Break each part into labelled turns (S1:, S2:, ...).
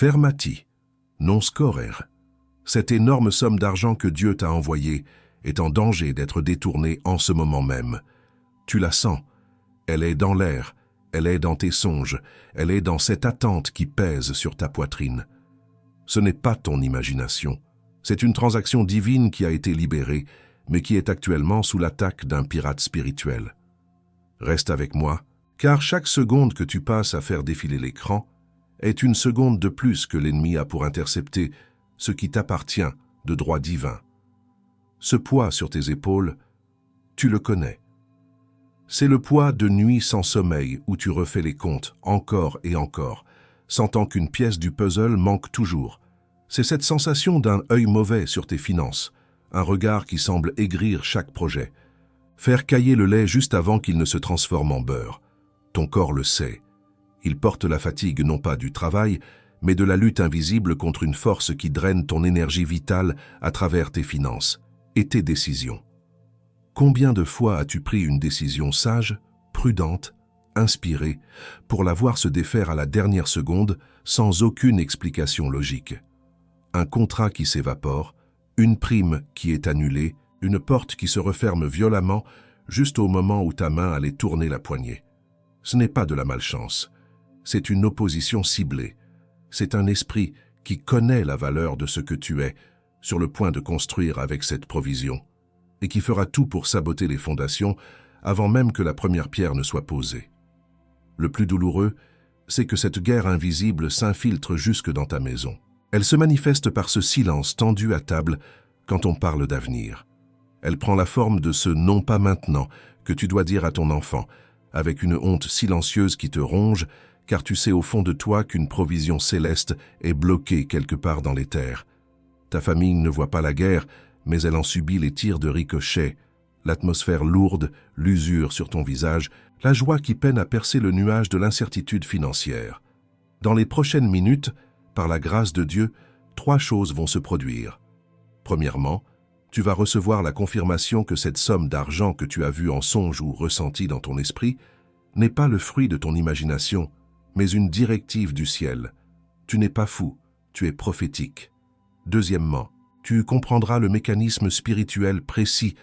S1: Fermati, non scorer. Cette énorme somme d'argent que Dieu t'a envoyée est en danger d'être détournée en ce moment même. Tu la sens, elle est dans l'air, elle est dans tes songes, elle est dans cette attente qui pèse sur ta poitrine. Ce n'est pas ton imagination, c'est une transaction divine qui a été libérée, mais qui est actuellement sous l'attaque d'un pirate spirituel. Reste avec moi, car chaque seconde que tu passes à faire défiler l'écran est une seconde de plus que l'ennemi a pour intercepter ce qui t'appartient de droit divin. Ce poids sur tes épaules, tu le connais. C'est le poids de nuits sans sommeil où tu refais les comptes encore et encore, sentant qu'une pièce du puzzle manque toujours. C'est cette sensation d'un œil mauvais sur tes finances, un regard qui semble aigrir chaque projet. Faire cailler le lait juste avant qu'il ne se transforme en beurre. Ton corps le sait. Il porte la fatigue non pas du travail, mais de la lutte invisible contre une force qui draine ton énergie vitale à travers tes finances et tes décisions. Combien de fois as-tu pris une décision sage, prudente, inspirée, pour la voir se défaire à la dernière seconde sans aucune explication logique? Un contrat qui s'évapore, une prime qui est annulée, une porte qui se referme violemment juste au moment où ta main allait tourner la poignée. Ce n'est pas de la malchance, c'est une opposition ciblée. C'est un esprit qui connaît la valeur de ce que tu es, sur le point de construire avec cette provision, et qui fera tout pour saboter les fondations avant même que la première pierre ne soit posée. Le plus douloureux, c'est que cette guerre invisible s'infiltre jusque dans ta maison. Elle se manifeste par ce silence tendu à table quand on parle d'avenir. Elle prend la forme de ce « non pas maintenant » que tu dois dire à ton enfant, avec une honte silencieuse qui te ronge, car tu sais au fond de toi qu'une provision céleste est bloquée quelque part dans les terres. Ta famille ne voit pas la guerre, mais elle en subit les tirs de ricochet, l'atmosphère lourde, l'usure sur ton visage, la joie qui peine à percer le nuage de l'incertitude financière. Dans les prochaines minutes, par la grâce de Dieu, 3 choses vont se produire. Premièrement, tu vas recevoir la confirmation que cette somme d'argent que tu as vue en songe ou ressentie dans ton esprit n'est pas le fruit de ton imagination, mais une directive du ciel. Tu n'es pas fou, tu es prophétique. Deuxièmement, tu comprendras le mécanisme spirituel précis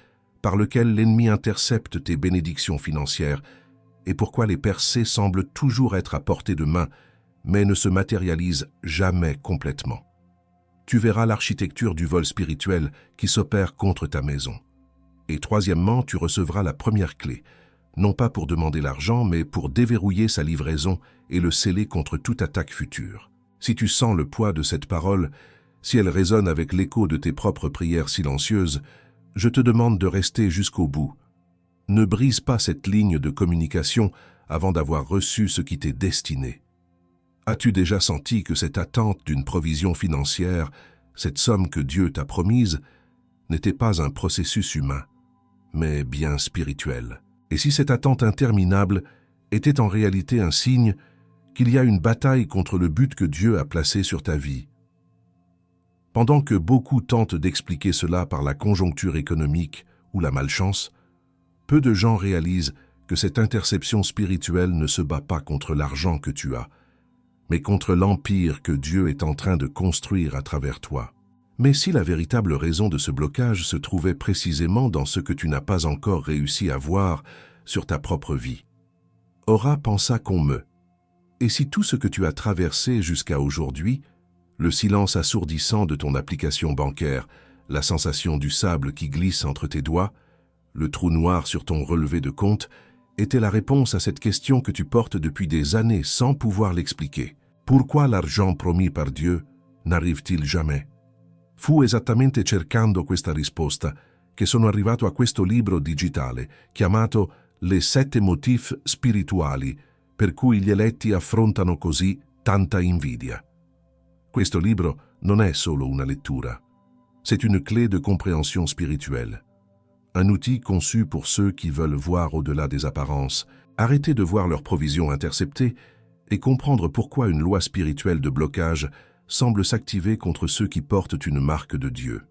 S1: par lequel l'ennemi intercepte tes bénédictions financières et pourquoi les percées semblent toujours être à portée de main, mais ne se matérialisent jamais complètement. Tu verras l'architecture du vol spirituel qui s'opère contre ta maison. Et troisièmement, tu recevras la première clé, non pas pour demander l'argent, mais pour déverrouiller sa livraison et le sceller contre toute attaque future. Si tu sens le poids de cette parole, si elle résonne avec l'écho de tes propres prières silencieuses, je te demande de rester jusqu'au bout. Ne brise pas cette ligne de communication avant d'avoir reçu ce qui t'est destiné. As-tu déjà senti que cette attente d'une provision financière, cette somme que Dieu t'a promise, n'était pas un processus humain, mais bien spirituel? Et si cette attente interminable était en réalité un signe qu'il y a une bataille contre le but que Dieu a placé sur ta vie? Pendant que beaucoup tentent d'expliquer cela par la conjoncture économique ou la malchance, peu de gens réalisent que cette interception spirituelle ne se bat pas contre l'argent que tu as, mais contre l'empire que Dieu est en train de construire à travers toi. Mais si la véritable raison de ce blocage se trouvait précisément dans ce que tu n'as pas encore réussi à voir sur ta propre vie? Ora pensa qu'on me. Et si tout ce que tu as traversé jusqu'à aujourd'hui, le silence assourdissant de ton application bancaire, la sensation du sable qui glisse entre tes doigts, le trou noir sur ton relevé de compte, était la réponse à cette question que tu portes depuis des années sans pouvoir l'expliquer. Pourquoi l'argent promis par Dieu n'arrive-t-il jamais? Fu esattamente cercando questa risposta che sono arrivato a questo libro digitale chiamato Le 7 motifs spirituali per cui gli eletti affrontano così tanta invidia. Questo libro non è solo una lettura, c'est une clé de compréhension spirituelle. Un outil conçu pour ceux qui veulent voir au-delà des apparences, arrêter de voir leurs provisions interceptées et comprendre pourquoi une loi spirituelle de blocage semble s'activer contre ceux qui portent une marque de Dieu.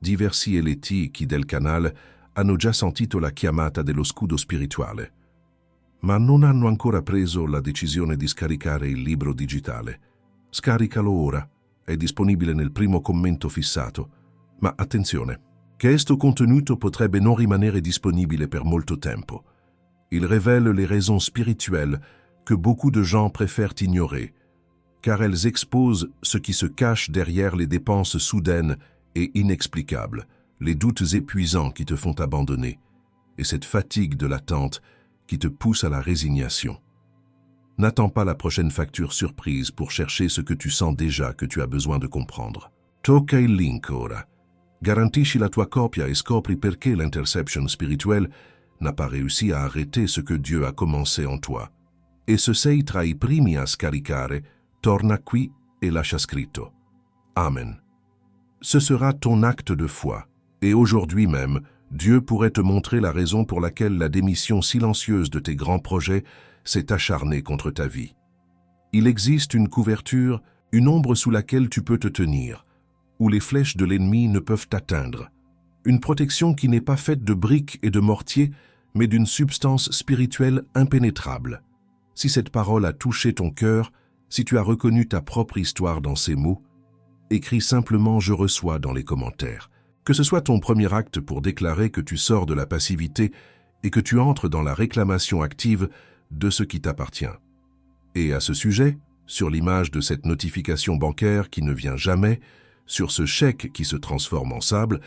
S1: Diversi eletti chi del canale hanno già sentito la chiamata dello scudo spirituale, ma non hanno ancora preso la decisione di scaricare il libro digitale. Scaricalo ora, è disponibile nel primo commento fissato. Ma attenzione, che questo contenuto potrebbe non rimanere disponibile per molto tempo. Il révèle les raisons spirituelles que beaucoup de gens préfèrent ignorer, car elles exposent ce qui se cache derrière les dépenses soudaines et inexplicables, les doutes épuisants qui te font abandonner, et cette fatigue de l'attente qui te pousse à la résignation. N'attends pas la prochaine facture surprise pour chercher ce que tu sens déjà que tu as besoin de comprendre. Tocca il link ora. Garantisci la tua copia et scopri perché l'interception spirituelle n'a pas réussi à arrêter ce que Dieu a commencé en toi. E se sei tra i primi a scaricare, torna qui et lascia scritto. Amen. Ce sera ton acte de foi, et aujourd'hui même, Dieu pourrait te montrer la raison pour laquelle la démission silencieuse de tes grands projets s'est acharnée contre ta vie. Il existe une couverture, une ombre sous laquelle tu peux te tenir, où les flèches de l'ennemi ne peuvent t'atteindre. Une protection qui n'est pas faite de briques et de mortiers, mais d'une substance spirituelle impénétrable. Si cette parole a touché ton cœur, si tu as reconnu ta propre histoire dans ces mots, écris simplement « Je reçois » dans les commentaires. Que ce soit ton premier acte pour déclarer que tu sors de la passivité et que tu entres dans la réclamation active de ce qui t'appartient. Et à ce sujet, sur l'image de cette notification bancaire qui ne vient jamais, sur ce chèque qui se transforme en sable,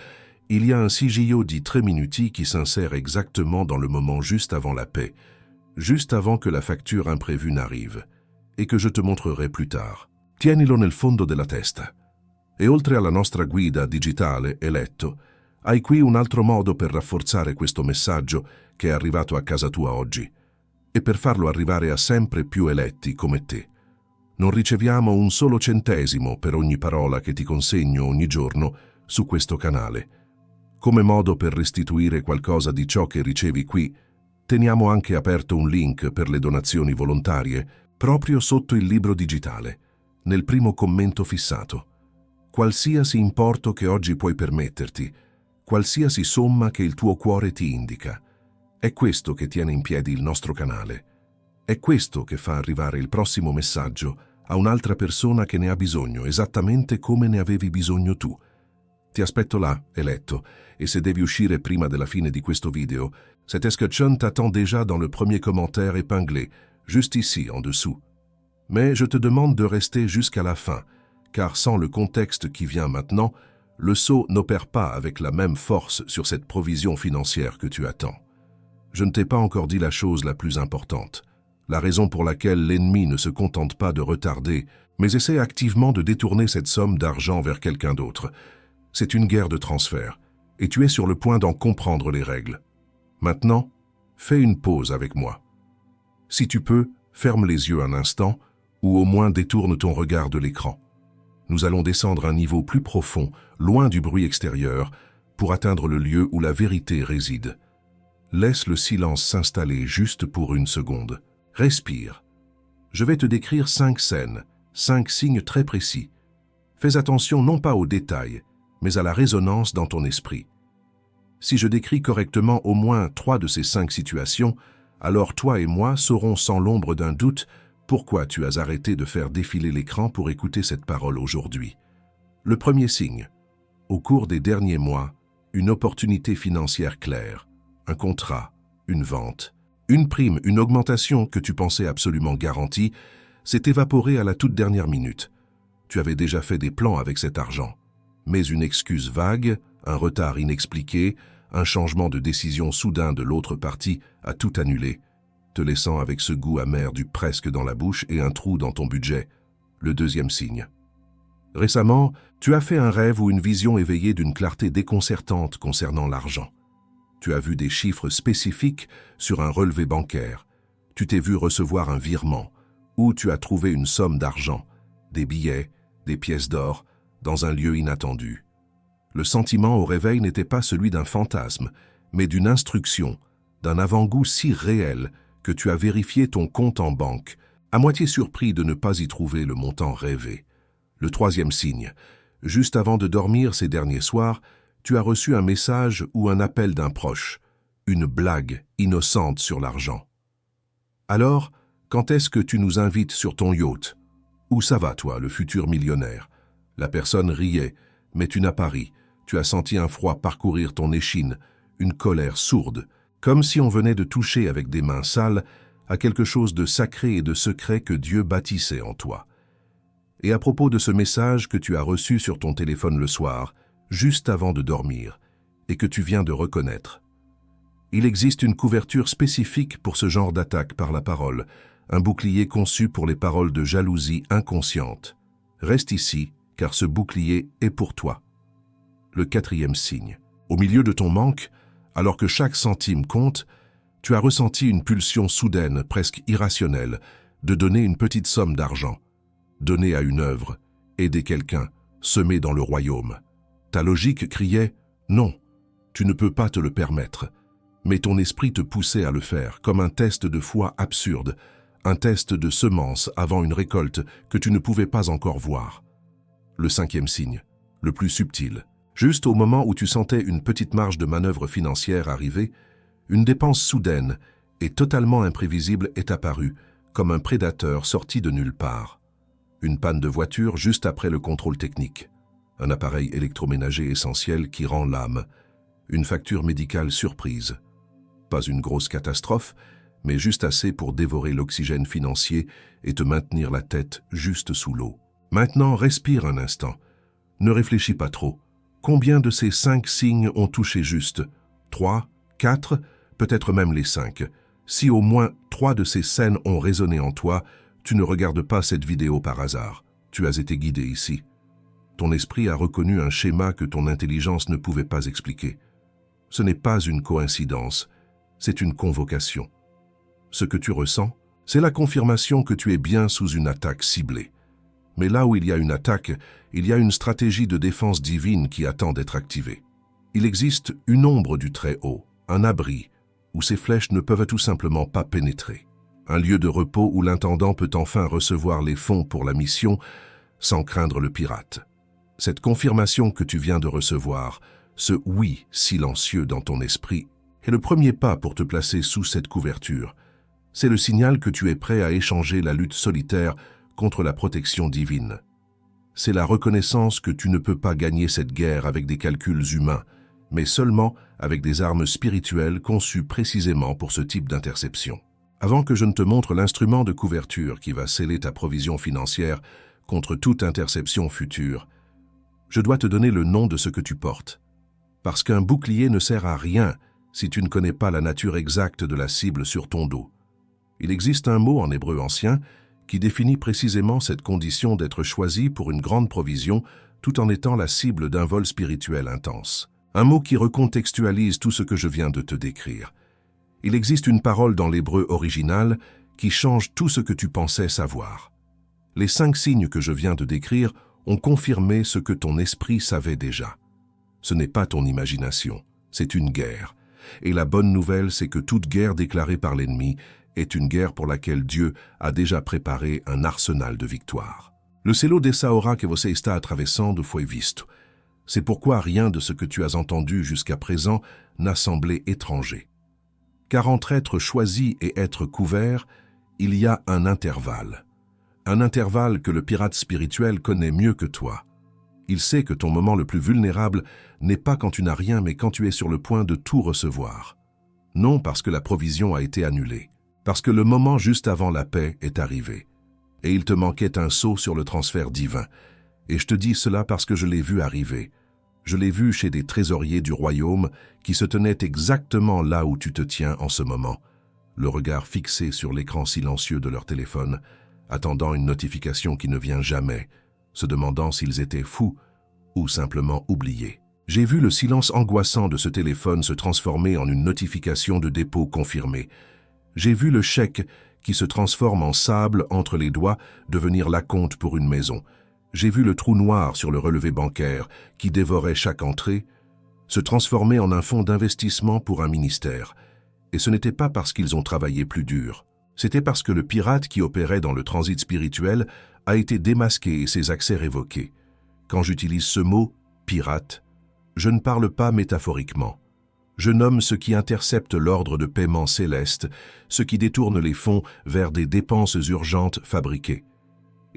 S1: il y a un sigillo dit Treminuti qui s'insère exactement dans le moment juste avant la paix, juste avant que la facture imprévue n'arrive, et que je te montrerai plus tard. Tienilo nel fondo della testa. E oltre alla nostra guida digitale Eletto, hai qui un altro modo per rafforzare questo messaggio che è arrivato a casa tua oggi, e per farlo arrivare a sempre più eletti come te. Non riceviamo un solo centesimo per ogni parola che ti consegno ogni giorno su questo canale. Come modo per restituire qualcosa di ciò che ricevi qui, teniamo anche aperto un link per le donazioni volontarie proprio sotto il libro digitale, nel primo commento fissato. Qualsiasi importo che oggi puoi permetterti, qualsiasi somma che il tuo cuore ti indica, è questo che tiene in piedi il nostro canale. È questo che fa arrivare il prossimo messaggio a un'altra persona che ne ha bisogno, esattamente come ne avevi bisogno tu. Ti aspetto là, Eletto, et se devi uscire prima della fine di questo video, cette escutcheon t'attend déjà dans le premier commentaire épinglé, juste ici, en dessous. Mais je te demande de rester jusqu'à la fin, car sans le contexte qui vient maintenant, le saut n'opère pas avec la même force sur cette provision financière que tu attends. Je ne t'ai pas encore dit la chose la plus importante, la raison pour laquelle l'ennemi ne se contente pas de retarder, mais essaie activement de détourner cette somme d'argent vers quelqu'un d'autre. C'est une guerre de transfert, et tu es sur le point d'en comprendre les règles. Maintenant, fais une pause avec moi. Si tu peux, ferme les yeux un instant, ou au moins détourne ton regard de l'écran. Nous allons descendre à un niveau plus profond, loin du bruit extérieur, pour atteindre le lieu où la vérité réside. Laisse le silence s'installer juste pour une seconde. Respire. Je vais te décrire 5 scènes, 5 signes très précis. Fais attention non pas aux détails, mais à la résonance dans ton esprit. Si je décris correctement au moins 3 de ces 5 situations, alors toi et moi saurons sans l'ombre d'un doute pourquoi tu as arrêté de faire défiler l'écran pour écouter cette parole aujourd'hui. Le premier signe. Au cours des derniers mois, une opportunité financière claire, un contrat, une vente, une prime, une augmentation que tu pensais absolument garantie, s'est évaporée à la toute dernière minute. Tu avais déjà fait des plans avec cet argent. Mais une excuse vague, un retard inexpliqué, un changement de décision soudain de l'autre partie a tout annulé, te laissant avec ce goût amer du presque dans la bouche et un trou dans ton budget. Le deuxième signe. Récemment, tu as fait un rêve ou une vision éveillée d'une clarté déconcertante concernant l'argent. Tu as vu des chiffres spécifiques sur un relevé bancaire. Tu t'es vu recevoir un virement, ou tu as trouvé une somme d'argent, des billets, des pièces d'or, dans un lieu inattendu. Le sentiment au réveil n'était pas celui d'un fantasme, mais d'une instruction, d'un avant-goût si réel que tu as vérifié ton compte en banque, à moitié surpris de ne pas y trouver le montant rêvé. Le troisième signe. Juste avant de dormir ces derniers soirs, tu as reçu un message ou un appel d'un proche, une blague innocente sur l'argent. Alors, quand est-ce que tu nous invites sur ton yacht? Où ça va, toi, le futur millionnaire? La personne riait, mais tu n'as pas ri. Tu as senti un froid parcourir ton échine, une colère sourde, comme si on venait de toucher avec des mains sales à quelque chose de sacré et de secret que Dieu bâtissait en toi. Et à propos de ce message que tu as reçu sur ton téléphone le soir, juste avant de dormir, et que tu viens de reconnaître. Il existe une couverture spécifique pour ce genre d'attaque par la parole, un bouclier conçu pour les paroles de jalousie inconsciente. Reste ici, car ce bouclier est pour toi. Le 4e signe. Au milieu de ton manque, alors que chaque centime compte, tu as ressenti une pulsion soudaine, presque irrationnelle, de donner une petite somme d'argent, donner à une œuvre, aider quelqu'un, semer dans le royaume. Ta logique criait « Non, tu ne peux pas te le permettre ». Mais ton esprit te poussait à le faire, comme un test de foi absurde, un test de semence avant une récolte que tu ne pouvais pas encore voir. Le 5e signe, le plus subtil. Juste au moment où tu sentais une petite marge de manœuvre financière arriver, une dépense soudaine et totalement imprévisible est apparue, comme un prédateur sorti de nulle part. Une panne de voiture juste après le contrôle technique. Un appareil électroménager essentiel qui rend l'âme. Une facture médicale surprise. Pas une grosse catastrophe, mais juste assez pour dévorer l'oxygène financier et te maintenir la tête juste sous l'eau. Maintenant, respire un instant. Ne réfléchis pas trop. Combien de ces 5 signes ont touché juste? 3, 4, peut-être même les 5. Si au moins 3 de ces scènes ont résonné en toi, tu ne regardes pas cette vidéo par hasard. Tu as été guidé ici. Ton esprit a reconnu un schéma que ton intelligence ne pouvait pas expliquer. Ce n'est pas une coïncidence, c'est une convocation. Ce que tu ressens, c'est la confirmation que tu es bien sous une attaque ciblée. Mais là où il y a une attaque, il y a une stratégie de défense divine qui attend d'être activée. Il existe une ombre du Très-Haut, un abri, où ces flèches ne peuvent tout simplement pas pénétrer. Un lieu de repos où l'intendant peut enfin recevoir les fonds pour la mission sans craindre le pirate. Cette confirmation que tu viens de recevoir, ce oui silencieux dans ton esprit, est le premier pas pour te placer sous cette couverture. C'est le signal que tu es prêt à échanger la lutte solitaire contre la protection divine. C'est la reconnaissance que tu ne peux pas gagner cette guerre avec des calculs humains, mais seulement avec des armes spirituelles conçues précisément pour ce type d'interception. Avant que je ne te montre l'instrument de couverture qui va sceller ta provision financière contre toute interception future, je dois te donner le nom de ce que tu portes. Parce qu'un bouclier ne sert à rien si tu ne connais pas la nature exacte de la cible sur ton dos. Il existe un mot en hébreu ancien qui définit précisément cette condition d'être choisi pour une grande provision tout en étant la cible d'un vol spirituel intense. Un mot qui recontextualise tout ce que je viens de te décrire. Il existe une parole dans l'hébreu original qui change tout ce que tu pensais savoir. Les 5 signes que je viens de décrire ont confirmé ce que ton esprit savait déjà. Ce n'est pas ton imagination, c'est une guerre. Et la bonne nouvelle, c'est que toute guerre déclarée par l'ennemi est une guerre pour laquelle Dieu a déjà préparé un arsenal de victoires. Le selo dessa hora que você está atravessando foi visto. C'est pourquoi rien de ce que tu as entendu jusqu'à présent n'a semblé étranger. Car entre être choisi et être couvert, il y a un intervalle. Un intervalle que le pirate spirituel connaît mieux que toi. Il sait que ton moment le plus vulnérable n'est pas quand tu n'as rien, mais quand tu es sur le point de tout recevoir. Non parce que la provision a été annulée, parce que le moment juste avant la paix est arrivé. Et il te manquait un saut sur le transfert divin. Et je te dis cela parce que je l'ai vu arriver. Je l'ai vu chez des trésoriers du royaume qui se tenaient exactement là où tu te tiens en ce moment, le regard fixé sur l'écran silencieux de leur téléphone, attendant une notification qui ne vient jamais, se demandant s'ils étaient fous ou simplement oubliés. J'ai vu le silence angoissant de ce téléphone se transformer en une notification de dépôt confirmée. J'ai vu le chèque qui se transforme en sable entre les doigts devenir l'acompte pour une maison. J'ai vu le trou noir sur le relevé bancaire qui dévorait chaque entrée se transformer en un fonds d'investissement pour un ministère. Et ce n'était pas parce qu'ils ont travaillé plus dur. C'était parce que le pirate qui opérait dans le transit spirituel a été démasqué et ses accès révoqués. Quand j'utilise ce mot « pirate », je ne parle pas métaphoriquement. Je nomme ce qui intercepte l'ordre de paiement céleste, ce qui détourne les fonds vers des dépenses urgentes fabriquées.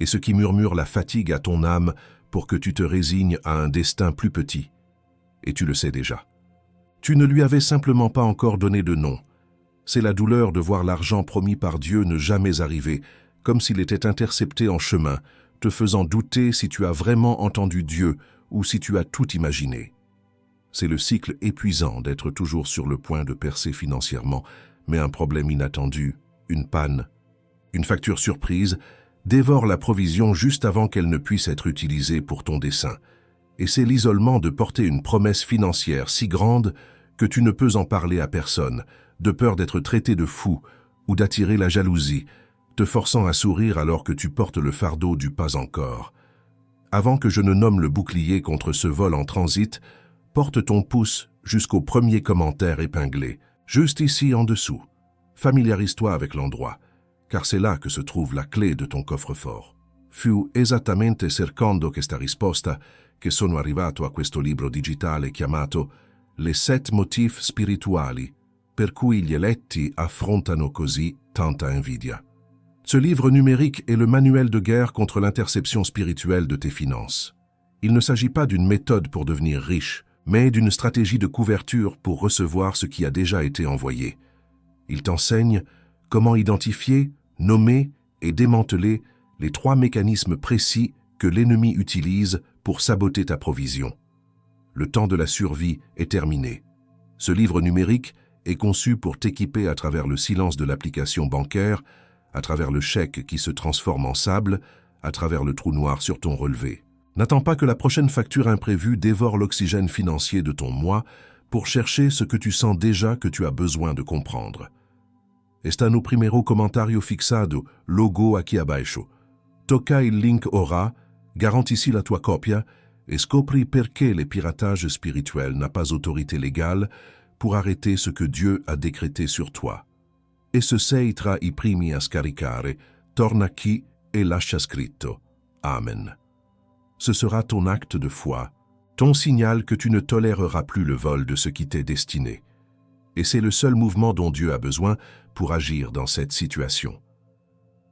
S1: et ce qui murmure la fatigue à ton âme pour que tu te résignes à un destin plus petit. Et tu le sais déjà. Tu ne lui avais simplement pas encore donné de nom. C'est la douleur de voir l'argent promis par Dieu ne jamais arriver, comme s'il était intercepté en chemin, te faisant douter si tu as vraiment entendu Dieu ou si tu as tout imaginé. C'est le cycle épuisant d'être toujours sur le point de percer financièrement, mais un problème inattendu, une panne, une facture surprise, dévore la provision juste avant qu'elle ne puisse être utilisée pour ton dessein. Et c'est l'isolement de porter une promesse financière si grande que tu ne peux en parler à personne, de peur d'être traité de fou ou d'attirer la jalousie, te forçant à sourire alors que tu portes le fardeau du pas encore. Avant que je ne nomme le bouclier contre ce vol en transit, porte ton pouce jusqu'au premier commentaire épinglé, juste ici en dessous. Familiarise-toi avec l'endroit, car c'est là que se trouve la clé de ton coffre-fort. Fu esattamente cercando questa risposta che sono arrivato a questo libro digitale chiamato Les 7 motifs spirituali per cui gli eletti affrontano così tanta invidia. Ce livre numérique est le manuel de guerre contre l'interception spirituelle de tes finances. Il ne s'agit pas d'une méthode pour devenir riche, mais d'une stratégie de couverture pour recevoir ce qui a déjà été envoyé. Il t'enseigne comment identifier, nommer et démanteler les 3 mécanismes précis que l'ennemi utilise pour saboter ta provision. Le temps de la survie est terminé. Ce livre numérique est conçu pour t'équiper à travers le silence de l'application bancaire, à travers le chèque qui se transforme en sable, à travers le trou noir sur ton relevé. N'attends pas que la prochaine facture imprévue dévore l'oxygène financier de ton moi pour chercher ce que tu sens déjà que tu as besoin de comprendre. Está no primeiro commentario fixado, logo aqui abaixo. Toca il link ora, garantisci la tua copia et scopri perché le piratage spirituel n'a pas autorité légale pour arrêter ce que Dieu a décrété sur toi. E se sei tra i primi a scaricare, torna qui e lascia scritto. Amen. Ce sera ton acte de foi, ton signal que tu ne toléreras plus le vol de ce qui t'est destiné. Et c'est le seul mouvement dont Dieu a besoin pour agir dans cette situation.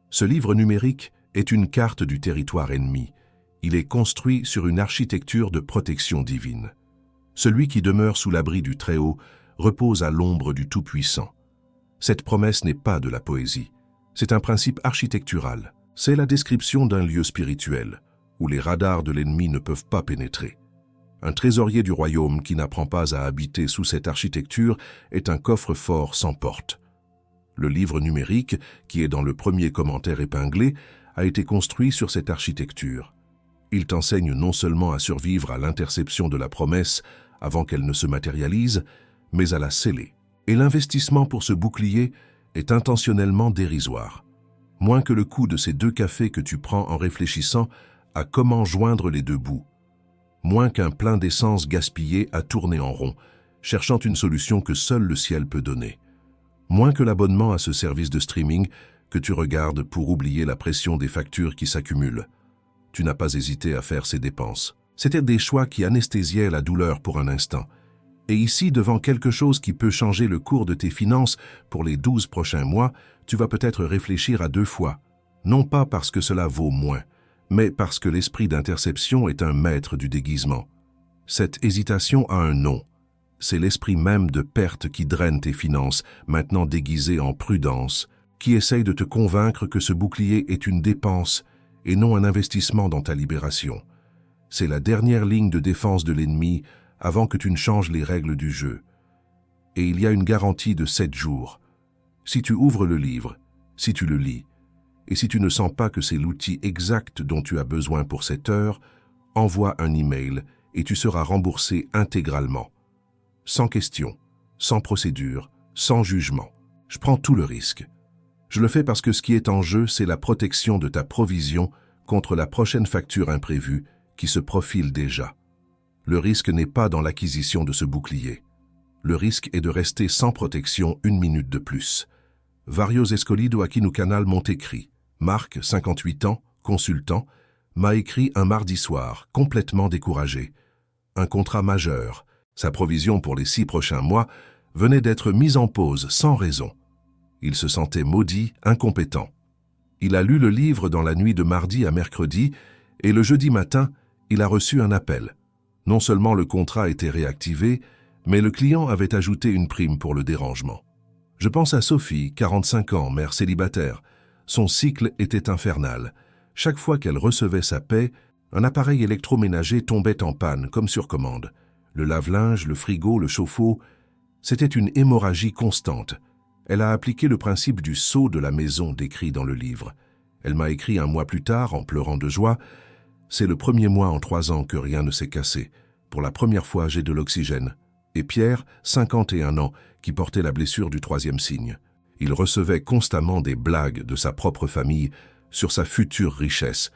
S1: Ce livre numérique est une carte du territoire ennemi. Il est construit sur une architecture de protection divine. Celui qui demeure sous l'abri du Très-Haut repose à l'ombre du Tout-Puissant. Cette promesse n'est pas de la poésie. C'est un principe architectural. C'est la description d'un lieu spirituel, où les radars de l'ennemi ne peuvent pas pénétrer. Un trésorier du royaume qui n'apprend pas à habiter sous cette architecture est un coffre-fort sans porte. Le livre numérique, qui est dans le premier commentaire épinglé, a été construit sur cette architecture. Il t'enseigne non seulement à survivre à l'interception de la promesse avant qu'elle ne se matérialise, mais à la sceller. Et l'investissement pour ce bouclier est intentionnellement dérisoire. Moins que le coût de ces 2 cafés que tu prends en réfléchissant à comment joindre les 2 bouts. Moins qu'un plein d'essence gaspillé à tourner en rond, cherchant une solution que seul le ciel peut donner. Moins que l'abonnement à ce service de streaming que tu regardes pour oublier la pression des factures qui s'accumulent. Tu n'as pas hésité à faire ces dépenses. C'étaient des choix qui anesthésiaient la douleur pour un instant. Et ici, devant quelque chose qui peut changer le cours de tes finances pour les 12 prochains mois, tu vas peut-être réfléchir à 2 fois. Non pas parce que cela vaut moins, mais parce que l'esprit d'interception est un maître du déguisement. Cette hésitation a un nom. C'est l'esprit même de perte qui draine tes finances, maintenant déguisé en prudence, qui essaye de te convaincre que ce bouclier est une dépense et non un investissement dans ta libération. C'est la dernière ligne de défense de l'ennemi avant que tu ne changes les règles du jeu. Et il y a une garantie de 7 jours. Si tu ouvres le livre, si tu le lis, et si tu ne sens pas que c'est l'outil exact dont tu as besoin pour cette heure, envoie un email et tu seras remboursé intégralement. Sans question, sans procédure, sans jugement. Je prends tout le risque. Je le fais parce que ce qui est en jeu, c'est la protection de ta provision contre la prochaine facture imprévue qui se profile déjà. Le risque n'est pas dans l'acquisition de ce bouclier. Le risque est de rester sans protection 1 minute de plus. Varios escolido aqui no canal m'ont écrit. Marc, 58 ans, consultant, m'a écrit un mardi soir, complètement découragé. Un contrat majeur, sa provision pour les 6 prochains mois, venait d'être mise en pause sans raison. Il se sentait maudit, incompétent. Il a lu le livre dans la nuit de mardi à mercredi et le jeudi matin, il a reçu un appel. Non seulement le contrat était réactivé, mais le client avait ajouté une prime pour le dérangement. Je pense à Sophie, 45 ans, mère célibataire. Son cycle était infernal. Chaque fois qu'elle recevait sa paie, un appareil électroménager tombait en panne, comme sur commande. Le lave-linge, le frigo, le chauffe-eau, c'était une hémorragie constante. Elle a appliqué le principe du sceau de la maison décrit dans le livre. Elle m'a écrit un mois plus tard, en pleurant de joie. C'est le premier mois en 3 ans que rien ne s'est cassé. Pour la première fois, j'ai de l'oxygène. Et Pierre, 51 ans, qui portait la blessure du 3e signe. Il recevait constamment des blagues de sa propre famille sur sa future richesse,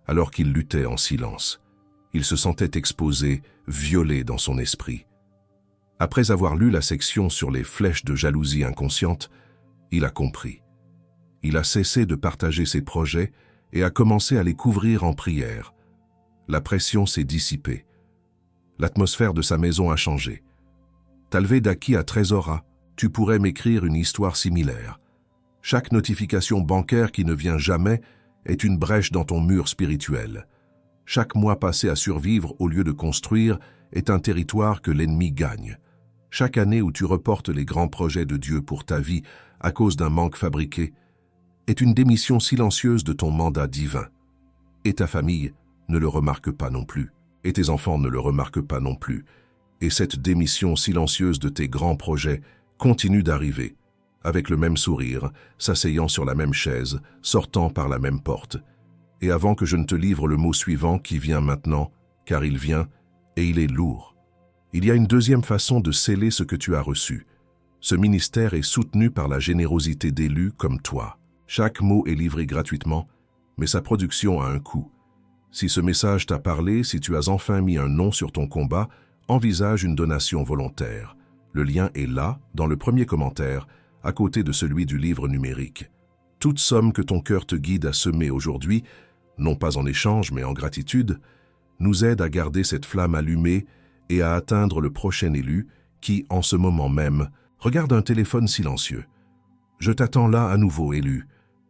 S1: alors qu'il luttait en silence. Il se sentait exposé, violé dans son esprit. Après avoir lu la section sur les flèches de jalousie inconsciente, il a compris. Il a cessé de partager ses projets et a commencé à les couvrir en prière. La pression s'est dissipée. L'atmosphère de sa maison a changé. Talvé d'Aki à Trésora, tu pourrais m'écrire une histoire similaire. Chaque notification bancaire qui ne vient jamais est une brèche dans ton mur spirituel. Chaque mois passé à survivre au lieu de construire est un territoire que l'ennemi gagne. Chaque année où tu reportes les grands projets de Dieu pour ta vie à cause d'un manque fabriqué est une démission silencieuse de ton mandat divin. Et ta famille ne le remarque pas non plus. Et tes enfants ne le remarquent pas non plus. Et cette démission silencieuse de tes grands projets continue d'arriver, avec le même sourire, s'asseyant sur la même chaise, sortant par la même porte. Et avant que je ne te livre le mot suivant qui vient maintenant, car il vient, et il est lourd. Il y a une deuxième façon de sceller ce que tu as reçu. Ce ministère est soutenu par la générosité d'élus comme toi. Chaque mot est livré gratuitement, mais sa production a un coût. Si ce message t'a parlé, si tu as enfin mis un nom sur ton combat, envisage une donation volontaire. Le lien est là, dans le premier commentaire, à côté de celui du livre numérique. Toute somme que ton cœur te guide à semer aujourd'hui, non pas en échange mais en gratitude, nous aide à garder cette flamme allumée et à atteindre le prochain élu qui, en ce moment même, regarde un téléphone silencieux. Je t'attends là à nouveau, élu.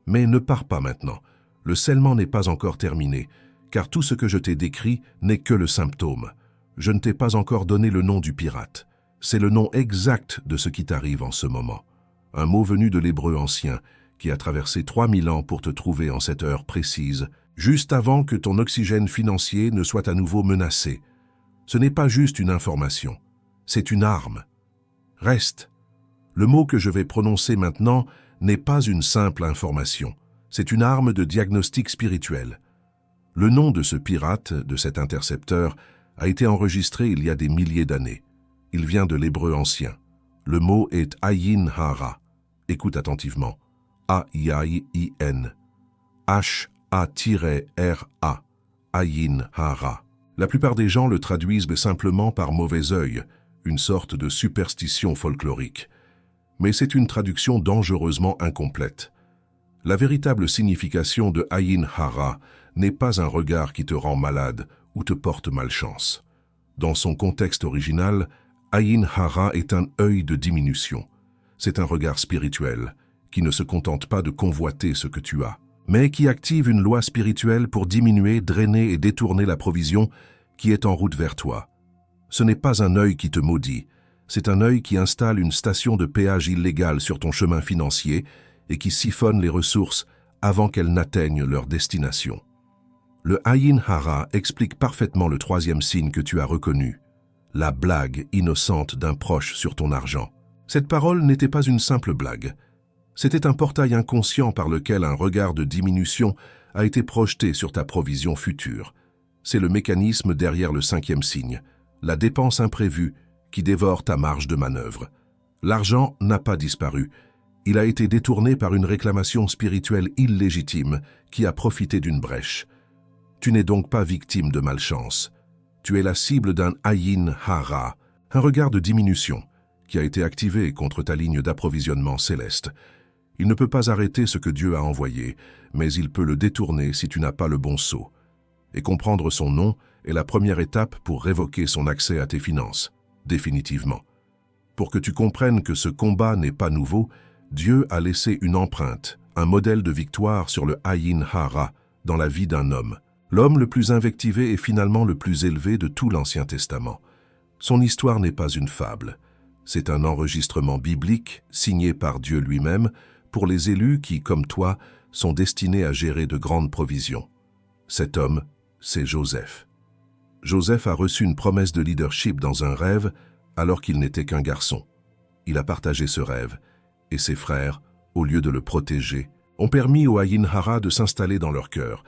S1: Mais ne pars pas maintenant. Le scellement n'est pas encore terminé, car tout ce que je t'ai décrit n'est que le symptôme. Je ne t'ai pas encore donné le nom du pirate. C'est le nom exact de ce qui t'arrive en ce moment. Un mot venu de l'hébreu ancien, qui a traversé 3000 ans pour te trouver en cette heure précise, juste avant que ton oxygène financier ne soit à nouveau menacé. Ce n'est pas juste une information, c'est une arme. Reste. Le mot que je vais prononcer maintenant n'est pas une simple information, c'est une arme de diagnostic spirituel. Le nom de ce pirate, de cet intercepteur, a été enregistré il y a des milliers d'années. Il vient de l'hébreu ancien. Le mot est Ayin Hara. Écoute attentivement. A-I-I-N. H-A-R-A. Ayin Hara. La plupart des gens le traduisent simplement par mauvais œil, une sorte de superstition folklorique. Mais c'est une traduction dangereusement incomplète. La véritable signification de Ayin Hara n'est pas un regard qui te rend malade ou te porte malchance. Dans son contexte original, Ayin Hara est un œil de diminution. C'est un regard spirituel qui ne se contente pas de convoiter ce que tu as, mais qui active une loi spirituelle pour diminuer, drainer et détourner la provision qui est en route vers toi. Ce n'est pas un œil qui te maudit, c'est un œil qui installe une station de péage illégale sur ton chemin financier et qui siphonne les ressources avant qu'elles n'atteignent leur destination. Le Ayin Hara explique parfaitement le 3e signe que tu as reconnu, la blague innocente d'un proche sur ton argent. Cette parole n'était pas une simple blague. C'était un portail inconscient par lequel un regard de diminution a été projeté sur ta provision future. C'est le mécanisme derrière le 5e signe, la dépense imprévue qui dévore ta marge de manœuvre. L'argent n'a pas disparu. Il a été détourné par une réclamation spirituelle illégitime qui a profité d'une brèche. Tu n'es donc pas victime de malchance. Tu es la cible d'un Ayin Hara, un regard de diminution, qui a été activé contre ta ligne d'approvisionnement céleste. Il ne peut pas arrêter ce que Dieu a envoyé, mais il peut le détourner si tu n'as pas le bon sceau. Et comprendre son nom est la première étape pour révoquer son accès à tes finances, définitivement. Pour que tu comprennes que ce combat n'est pas nouveau, Dieu a laissé une empreinte, un modèle de victoire sur le Ayin Hara dans la vie d'un homme. L'homme le plus invectivé est finalement le plus élevé de tout l'Ancien Testament. Son histoire n'est pas une fable. C'est un enregistrement biblique signé par Dieu lui-même pour les élus qui, comme toi, sont destinés à gérer de grandes provisions. Cet homme, c'est Joseph. Joseph a reçu une promesse de leadership dans un rêve alors qu'il n'était qu'un garçon. Il a partagé ce rêve et ses frères, au lieu de le protéger, ont permis au Ayin Hara de s'installer dans leur cœur.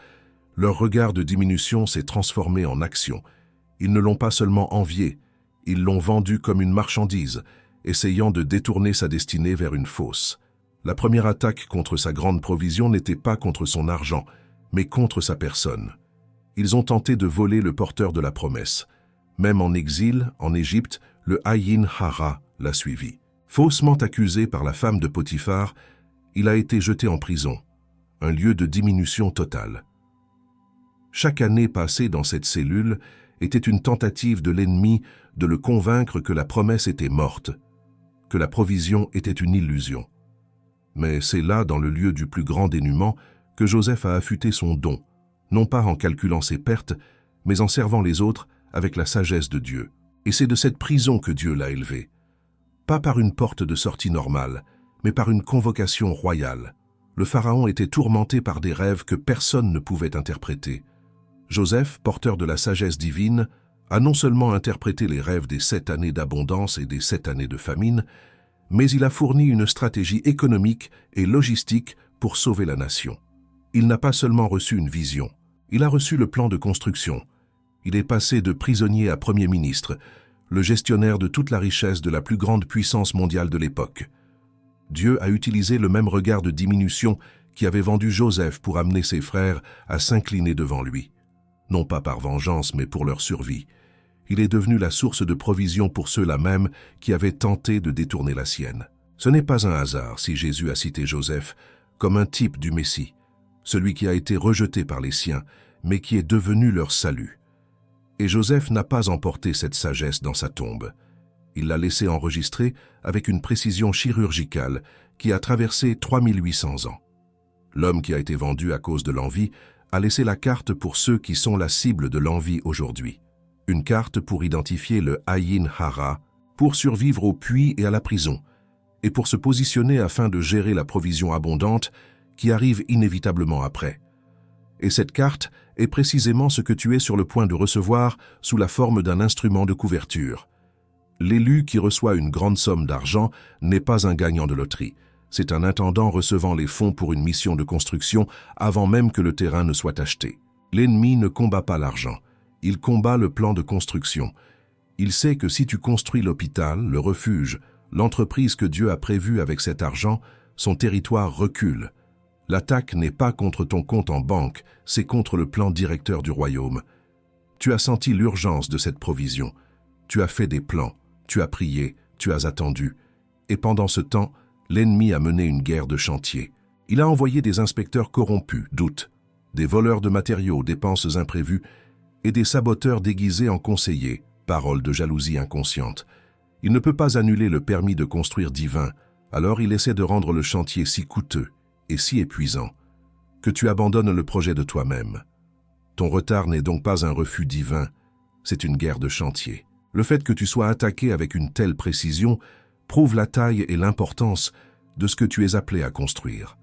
S1: Leur regard de diminution s'est transformé en action. Ils ne l'ont pas seulement envié, ils l'ont vendu comme une marchandise, essayant de détourner sa destinée vers une fosse. La première attaque contre sa grande provision n'était pas contre son argent, mais contre sa personne. Ils ont tenté de voler le porteur de la promesse. Même en exil, en Égypte, le Ayin Hara l'a suivi. Faussement accusé par la femme de Potiphar, il a été jeté en prison, un lieu de diminution totale. Chaque année passée dans cette cellule était une tentative de l'ennemi de le convaincre que la promesse était morte, que la provision était une illusion. Mais c'est là, dans le lieu du plus grand dénuement, que Joseph a affûté son don, non pas en calculant ses pertes, mais en servant les autres avec la sagesse de Dieu. Et c'est de cette prison que Dieu l'a élevé. Pas par une porte de sortie normale, mais par une convocation royale. Le Pharaon était tourmenté par des rêves que personne ne pouvait interpréter. Joseph, porteur de la sagesse divine, a non seulement interprété les rêves des 7 années d'abondance et des 7 années de famine, mais il a fourni une stratégie économique et logistique pour sauver la nation. Il n'a pas seulement reçu une vision, il a reçu le plan de construction. Il est passé de prisonnier à Premier ministre, le gestionnaire de toute la richesse de la plus grande puissance mondiale de l'époque. Dieu a utilisé le même regard de diminution qui avait vendu Joseph pour amener ses frères à s'incliner devant lui. Non pas par vengeance, mais pour leur survie. Il est devenu la source de provision pour ceux-là même qui avaient tenté de détourner la sienne. Ce n'est pas un hasard si Jésus a cité Joseph comme un type du Messie, celui qui a été rejeté par les siens, mais qui est devenu leur salut. Et Joseph n'a pas emporté cette sagesse dans sa tombe. Il l'a laissée enregistrer avec une précision chirurgicale qui a traversé 3800 ans. L'homme qui a été vendu à cause de l'envie a laissé la carte pour ceux qui sont la cible de l'envie aujourd'hui. Une carte pour identifier le Ayin Hara, pour survivre au puits et à la prison, et pour se positionner afin de gérer la provision abondante qui arrive inévitablement après. Et cette carte est précisément ce que tu es sur le point de recevoir sous la forme d'un instrument de couverture. L'élu qui reçoit une grande somme d'argent n'est pas un gagnant de loterie. C'est un intendant recevant les fonds pour une mission de construction avant même que le terrain ne soit acheté. L'ennemi ne combat pas l'argent, il combat le plan de construction. Il sait que si tu construis l'hôpital, le refuge, l'entreprise que Dieu a prévue avec cet argent, son territoire recule. L'attaque n'est pas contre ton compte en banque, c'est contre le plan directeur du royaume. Tu as senti l'urgence de cette provision. Tu as fait des plans, tu as prié, tu as attendu. Et pendant ce temps, l'ennemi a mené une guerre de chantier. Il a envoyé des inspecteurs corrompus, doutes, des voleurs de matériaux, dépenses imprévues, et des saboteurs déguisés en conseillers, paroles de jalousie inconsciente. Il ne peut pas annuler le permis de construire divin, alors il essaie de rendre le chantier si coûteux et si épuisant que tu abandonnes le projet de toi-même. Ton retard n'est donc pas un refus divin, c'est une guerre de chantier. Le fait que tu sois attaqué avec une telle précision prouve la taille et l'importance de ce que tu es appelé à construire.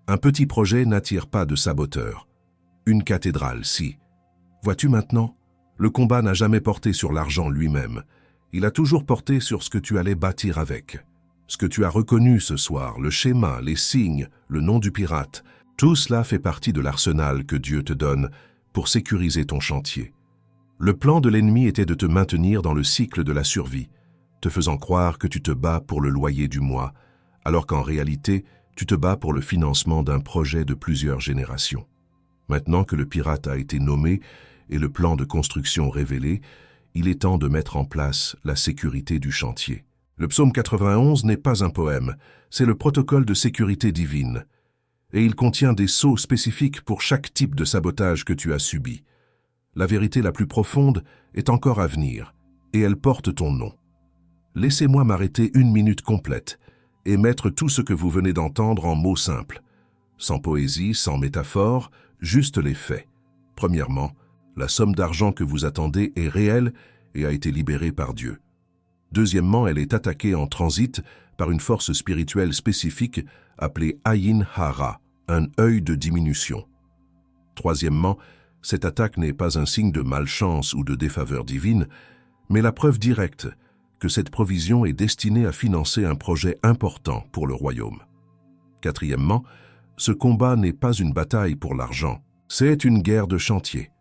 S1: Un petit projet n'attire pas de saboteurs. Une cathédrale, si. Vois-tu maintenant, le combat n'a jamais porté sur l'argent lui-même. Il a toujours porté sur ce que tu allais bâtir avec. Ce que tu as reconnu ce soir, le schéma, les signes, le nom du pirate, tout cela fait partie de l'arsenal que Dieu te donne pour sécuriser ton chantier. Le plan de l'ennemi était de te maintenir dans le cycle de la survie, te faisant croire que tu te bats pour le loyer du mois, alors qu'en réalité, tu te bats pour le financement d'un projet de plusieurs générations. Maintenant que le pirate a été nommé et le plan de construction révélé, il est temps de mettre en place la sécurité du chantier. Le psaume 91 n'est pas un poème, c'est le protocole de sécurité divine. Et il contient des sceaux spécifiques pour chaque type de sabotage que tu as subi. La vérité la plus profonde est encore à venir, et elle porte ton nom. Laissez-moi m'arrêter 1 minute complète et mettre tout ce que vous venez d'entendre en mots simples. sans poésie, sans métaphore, juste les faits. Premièrement, la somme d'argent que vous attendez est réelle et a été libérée par Dieu. Deuxièmement, elle est attaquée en transit par une force spirituelle spécifique appelée Ayin Hara, un œil de diminution. Troisièmement, cette attaque n'est pas un signe de malchance ou de défaveur divine, mais la preuve directe que cette provision est destinée à financer un projet important pour le royaume. Quatrièmement, ce combat n'est pas une bataille pour l'argent, c'est une guerre de chantier.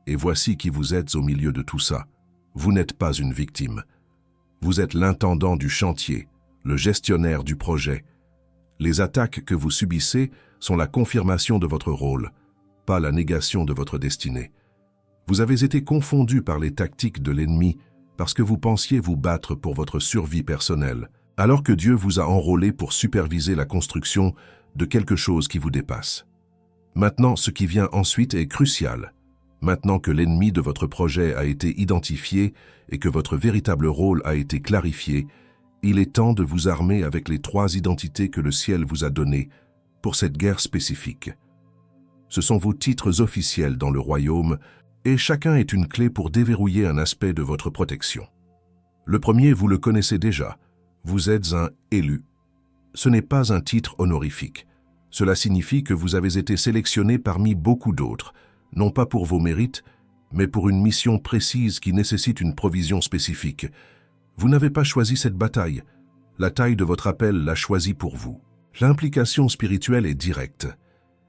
S1: Et voici qui vous êtes au milieu de tout ça. Vous n'êtes pas une victime. Vous êtes l'intendant du chantier, le gestionnaire du projet. Les attaques que vous subissez sont la confirmation de votre rôle, pas la négation de votre destinée. Vous avez été confondu par les tactiques de l'ennemi parce que vous pensiez vous battre pour votre survie personnelle, alors que Dieu vous a enrôlé pour superviser la construction de quelque chose qui vous dépasse. Maintenant, ce qui vient ensuite est crucial. Maintenant que l'ennemi de votre projet a été identifié et que votre véritable rôle a été clarifié, il est temps de vous armer avec les 3 identités que le ciel vous a données pour cette guerre spécifique. Ce sont vos titres officiels dans le royaume et chacun est une clé pour déverrouiller un aspect de votre protection. Le premier, vous le connaissez déjà, vous êtes un élu. Ce n'est pas un titre honorifique. Cela signifie que vous avez été sélectionné parmi beaucoup d'autres, non pas pour vos mérites, mais pour une mission précise qui nécessite une provision spécifique. Vous n'avez pas choisi cette bataille. La taille de votre appel l'a choisie pour vous. L'implication spirituelle est directe.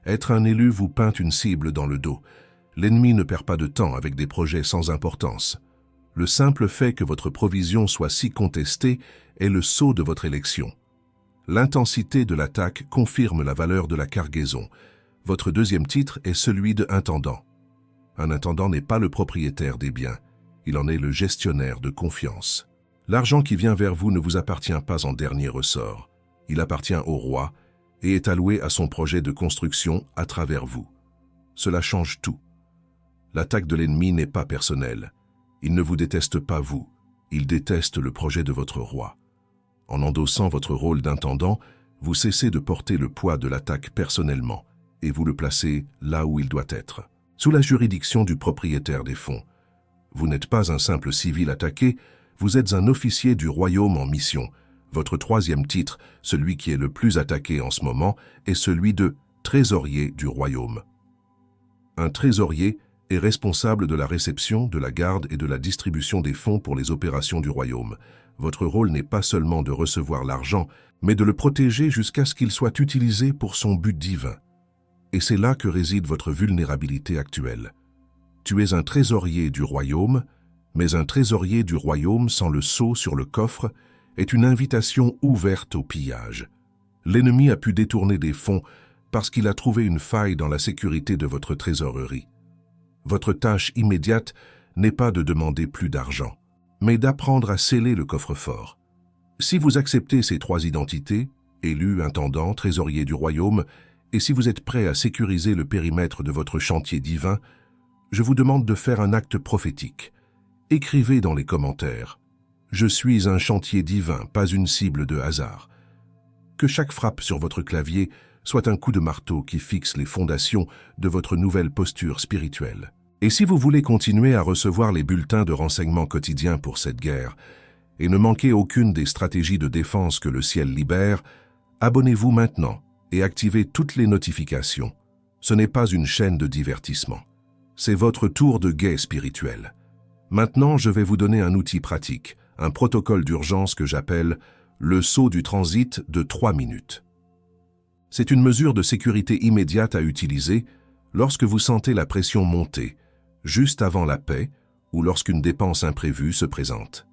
S1: Être un élu vous peint une cible dans le dos. L'ennemi ne perd pas de temps avec des projets sans importance. Le simple fait que votre provision soit si contestée est le sceau de votre élection. L'intensité de l'attaque confirme la valeur de la cargaison. Votre deuxième titre est celui de intendant. Un intendant n'est pas le propriétaire des biens, il en est le gestionnaire de confiance. L'argent qui vient vers vous ne vous appartient pas en dernier ressort. Il appartient au roi et est alloué à son projet de construction à travers vous. Cela change tout. L'attaque de l'ennemi n'est pas personnelle. Il ne vous déteste pas vous, il déteste le projet de votre roi. En endossant votre rôle d'intendant, vous cessez de porter le poids de l'attaque personnellement et vous le placez là où il doit être, sous la juridiction du propriétaire des fonds. Vous n'êtes pas un simple civil attaqué, vous êtes un officier du royaume en mission. Votre troisième titre, celui qui est le plus attaqué en ce moment, est celui de trésorier du royaume. Un trésorier est responsable de la réception, de la garde et de la distribution des fonds pour les opérations du royaume. Votre rôle n'est pas seulement de recevoir l'argent, mais de le protéger jusqu'à ce qu'il soit utilisé pour son but divin. Et c'est là que réside votre vulnérabilité actuelle. Tu es un trésorier du royaume, mais un trésorier du royaume sans le sceau sur le coffre est une invitation ouverte au pillage. L'ennemi a pu détourner des fonds parce qu'il a trouvé une faille dans la sécurité de votre trésorerie. Votre tâche immédiate n'est pas de demander plus d'argent, mais d'apprendre à sceller le coffre-fort. Si vous acceptez ces 3 identités, élu, intendant, trésorier du royaume, et si vous êtes prêt à sécuriser le périmètre de votre chantier divin, je vous demande de faire un acte prophétique. Écrivez dans les commentaires « Je suis un chantier divin, pas une cible de hasard ». Que chaque frappe sur votre clavier soit un coup de marteau qui fixe les fondations de votre nouvelle posture spirituelle. Et si vous voulez continuer à recevoir les bulletins de renseignements quotidiens pour cette guerre et ne manquer aucune des stratégies de défense que le ciel libère, abonnez-vous maintenant et activez toutes les notifications. Ce n'est pas une chaîne de divertissement. C'est votre tour de guet spirituel. Maintenant, je vais vous donner un outil pratique, un protocole d'urgence que j'appelle le saut du transit de 3 minutes. C'est une mesure de sécurité immédiate à utiliser lorsque vous sentez la pression monter, juste avant la paix ou lorsqu'une dépense imprévue se présente.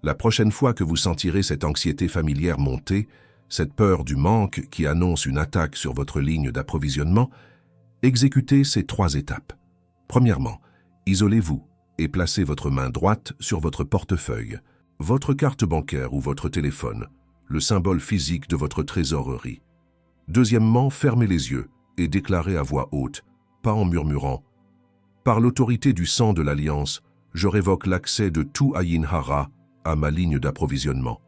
S1: La prochaine fois que vous sentirez cette anxiété familière monter, cette peur du manque qui annonce une attaque sur votre ligne d'approvisionnement, exécutez ces 3 étapes. Premièrement, isolez-vous et placez votre main droite sur votre portefeuille, votre carte bancaire ou votre téléphone, le symbole physique de votre trésorerie. Deuxièmement, fermez les yeux et déclarez à voix haute, pas en murmurant « Par l'autorité du sang de l'Alliance, je révoque l'accès de tout Ayin Hara à ma ligne d'approvisionnement.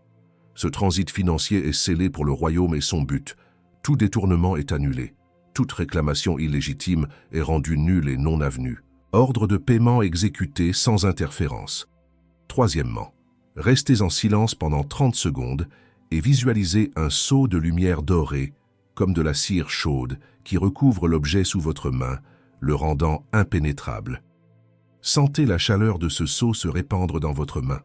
S1: Ce transit financier est scellé pour le royaume et son but. Tout détournement est annulé. Toute réclamation illégitime est rendue nulle et non avenue. Ordre de paiement exécuté sans interférence. Troisièmement, restez en silence pendant 30 secondes et visualisez un seau de lumière dorée, comme de la cire chaude, qui recouvre l'objet sous votre main, le rendant impénétrable. Sentez la chaleur de ce seau se répandre dans votre main.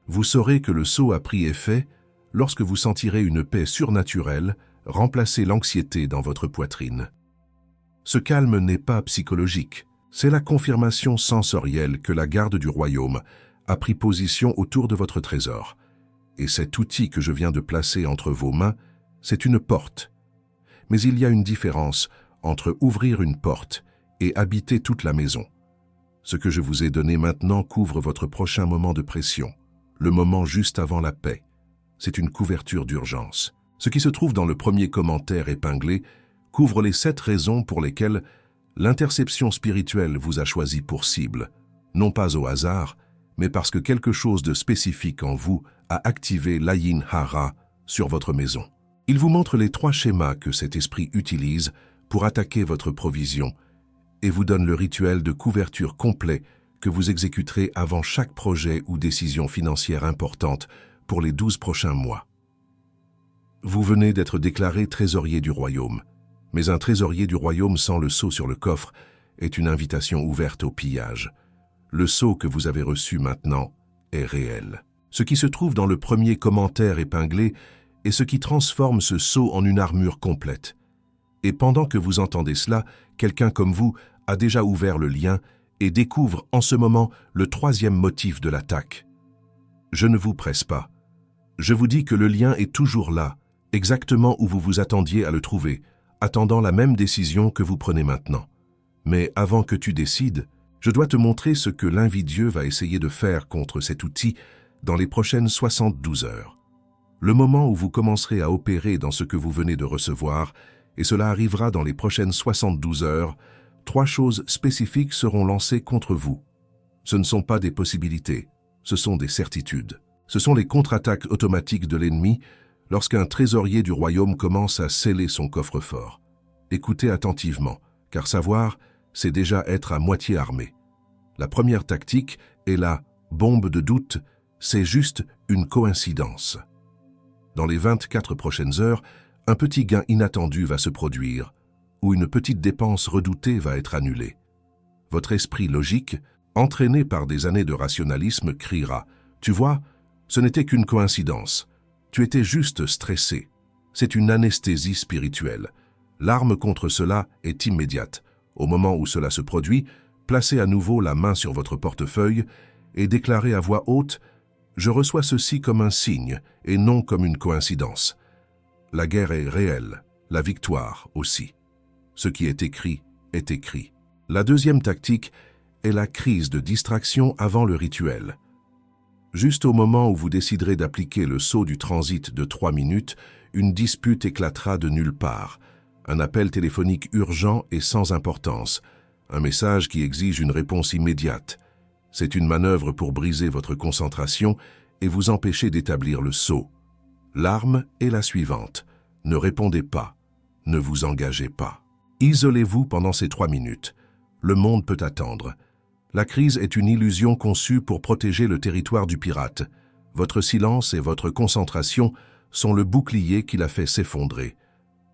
S1: Vous saurez que le seau a pris effet lorsque vous sentirez une paix surnaturelle remplacer l'anxiété dans votre poitrine. Ce calme n'est pas psychologique, c'est la confirmation sensorielle que la garde du royaume a pris position autour de votre trésor. Et cet outil que je viens de placer entre vos mains, c'est une porte. Mais il y a une différence entre ouvrir une porte et habiter toute la maison. Ce que je vous ai donné maintenant couvre votre prochain moment de pression, le moment juste avant la paix. C'est une couverture d'urgence. Ce qui se trouve dans le premier commentaire épinglé couvre les 7 raisons pour lesquelles l'interception spirituelle vous a choisi pour cible, non pas au hasard, mais parce que quelque chose de spécifique en vous a activé l'Ayin Hara sur votre maison. Il vous montre les 3 schémas que cet esprit utilise pour attaquer votre provision et vous donne le rituel de couverture complet que vous exécuterez avant chaque projet ou décision financière importante pour les 12 prochains mois. Vous venez d'être déclaré trésorier du royaume, mais un trésorier du royaume sans le sceau sur le coffre est une invitation ouverte au pillage. Le sceau que vous avez reçu maintenant est réel. Ce qui se trouve dans le premier commentaire épinglé est ce qui transforme ce sceau en une armure complète. Et pendant que vous entendez cela, quelqu'un comme vous a déjà ouvert le lien et découvre en ce moment le 3e motif de l'attaque. Je ne vous presse pas. Je vous dis que le lien est toujours là, exactement où vous vous attendiez à le trouver, attendant la même décision que vous prenez maintenant. Mais avant que tu décides, je dois te montrer ce que l'invidieux va essayer de faire contre cet outil dans les prochaines 72 heures. Le moment où vous commencerez à opérer dans ce que vous venez de recevoir, et cela arrivera dans les prochaines 72 heures, 3 choses spécifiques seront lancées contre vous. Ce ne sont pas des possibilités, ce sont des certitudes. Ce sont les contre-attaques automatiques de l'ennemi lorsqu'un trésorier du royaume commence à sceller son coffre-fort. Écoutez attentivement, car savoir, c'est déjà être à moitié armé. La première tactique est la bombe de doute, c'est juste une coïncidence. Dans les 24 prochaines heures, un petit gain inattendu va se produire, ou une petite dépense redoutée va être annulée. Votre esprit logique, entraîné par des années de rationalisme, criera « Tu vois, ce n'était qu'une coïncidence. Tu étais juste stressé. C'est une anesthésie spirituelle. L'arme contre cela est immédiate. Au moment où cela se produit, placez à nouveau la main sur votre portefeuille et déclarez à voix haute « Je reçois ceci comme un signe et non comme une coïncidence. La guerre est réelle, la victoire aussi. Ce qui est écrit est écrit. » La deuxième tactique est la crise de distraction avant le rituel. Juste au moment où vous déciderez d'appliquer le sceau du transit de 3 minutes, une dispute éclatera de nulle part. Un appel téléphonique urgent et sans importance. Un message qui exige une réponse immédiate. C'est une manœuvre pour briser votre concentration et vous empêcher d'établir le sceau. L'arme est la suivante. Ne répondez pas. Ne vous engagez pas. Isolez-vous pendant ces 3 minutes. Le monde peut attendre. La crise est une illusion conçue pour protéger le territoire du pirate. Votre silence et votre concentration sont le bouclier qui l'a fait s'effondrer.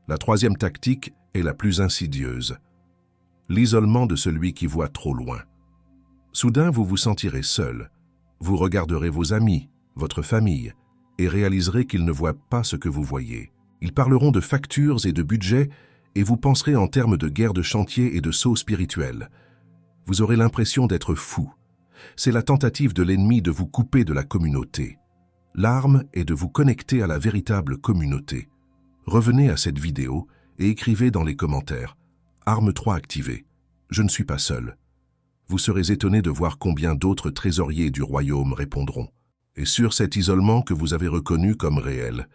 S1: La troisième tactique est la plus insidieuse. L'isolement de celui qui voit trop loin. Soudain, vous vous sentirez seul. Vous regarderez vos amis, votre famille, et réaliserez qu'ils ne voient pas ce que vous voyez. Ils parleront de factures et de budget, et vous penserez en termes de guerre de chantier et de saut spirituel. Vous aurez l'impression d'être fou. C'est la tentative de l'ennemi de vous couper de la communauté. L'arme est de vous connecter à la véritable communauté. Revenez à cette vidéo et écrivez dans les commentaires « Arme 3 activée. Je ne suis pas seul ». Vous serez étonné de voir combien d'autres trésoriers du royaume répondront. Et sur cet isolement que vous avez reconnu comme réel,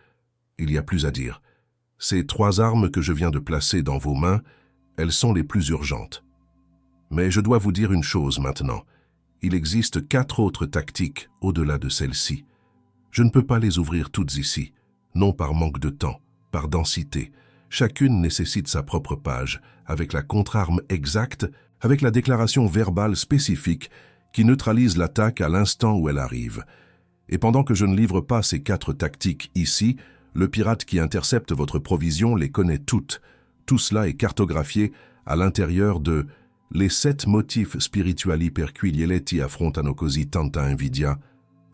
S1: il y a plus à dire. Ces 3 armes que je viens de placer dans vos mains, elles sont les plus urgentes. Mais je dois vous dire une chose maintenant. Il existe 4 autres tactiques au-delà de celle-ci. Je ne peux pas les ouvrir toutes ici, non par manque de temps, par densité. Chacune nécessite sa propre page, avec la contre-arme exacte, avec la déclaration verbale spécifique qui neutralise l'attaque à l'instant où elle arrive. Et pendant que je ne livre pas ces 4 tactiques ici, le pirate qui intercepte votre provision les connaît toutes. Tout cela est cartographié à l'intérieur de « Les 7 motifs spirituali per cui gli eletti affrontano così tanta invidia »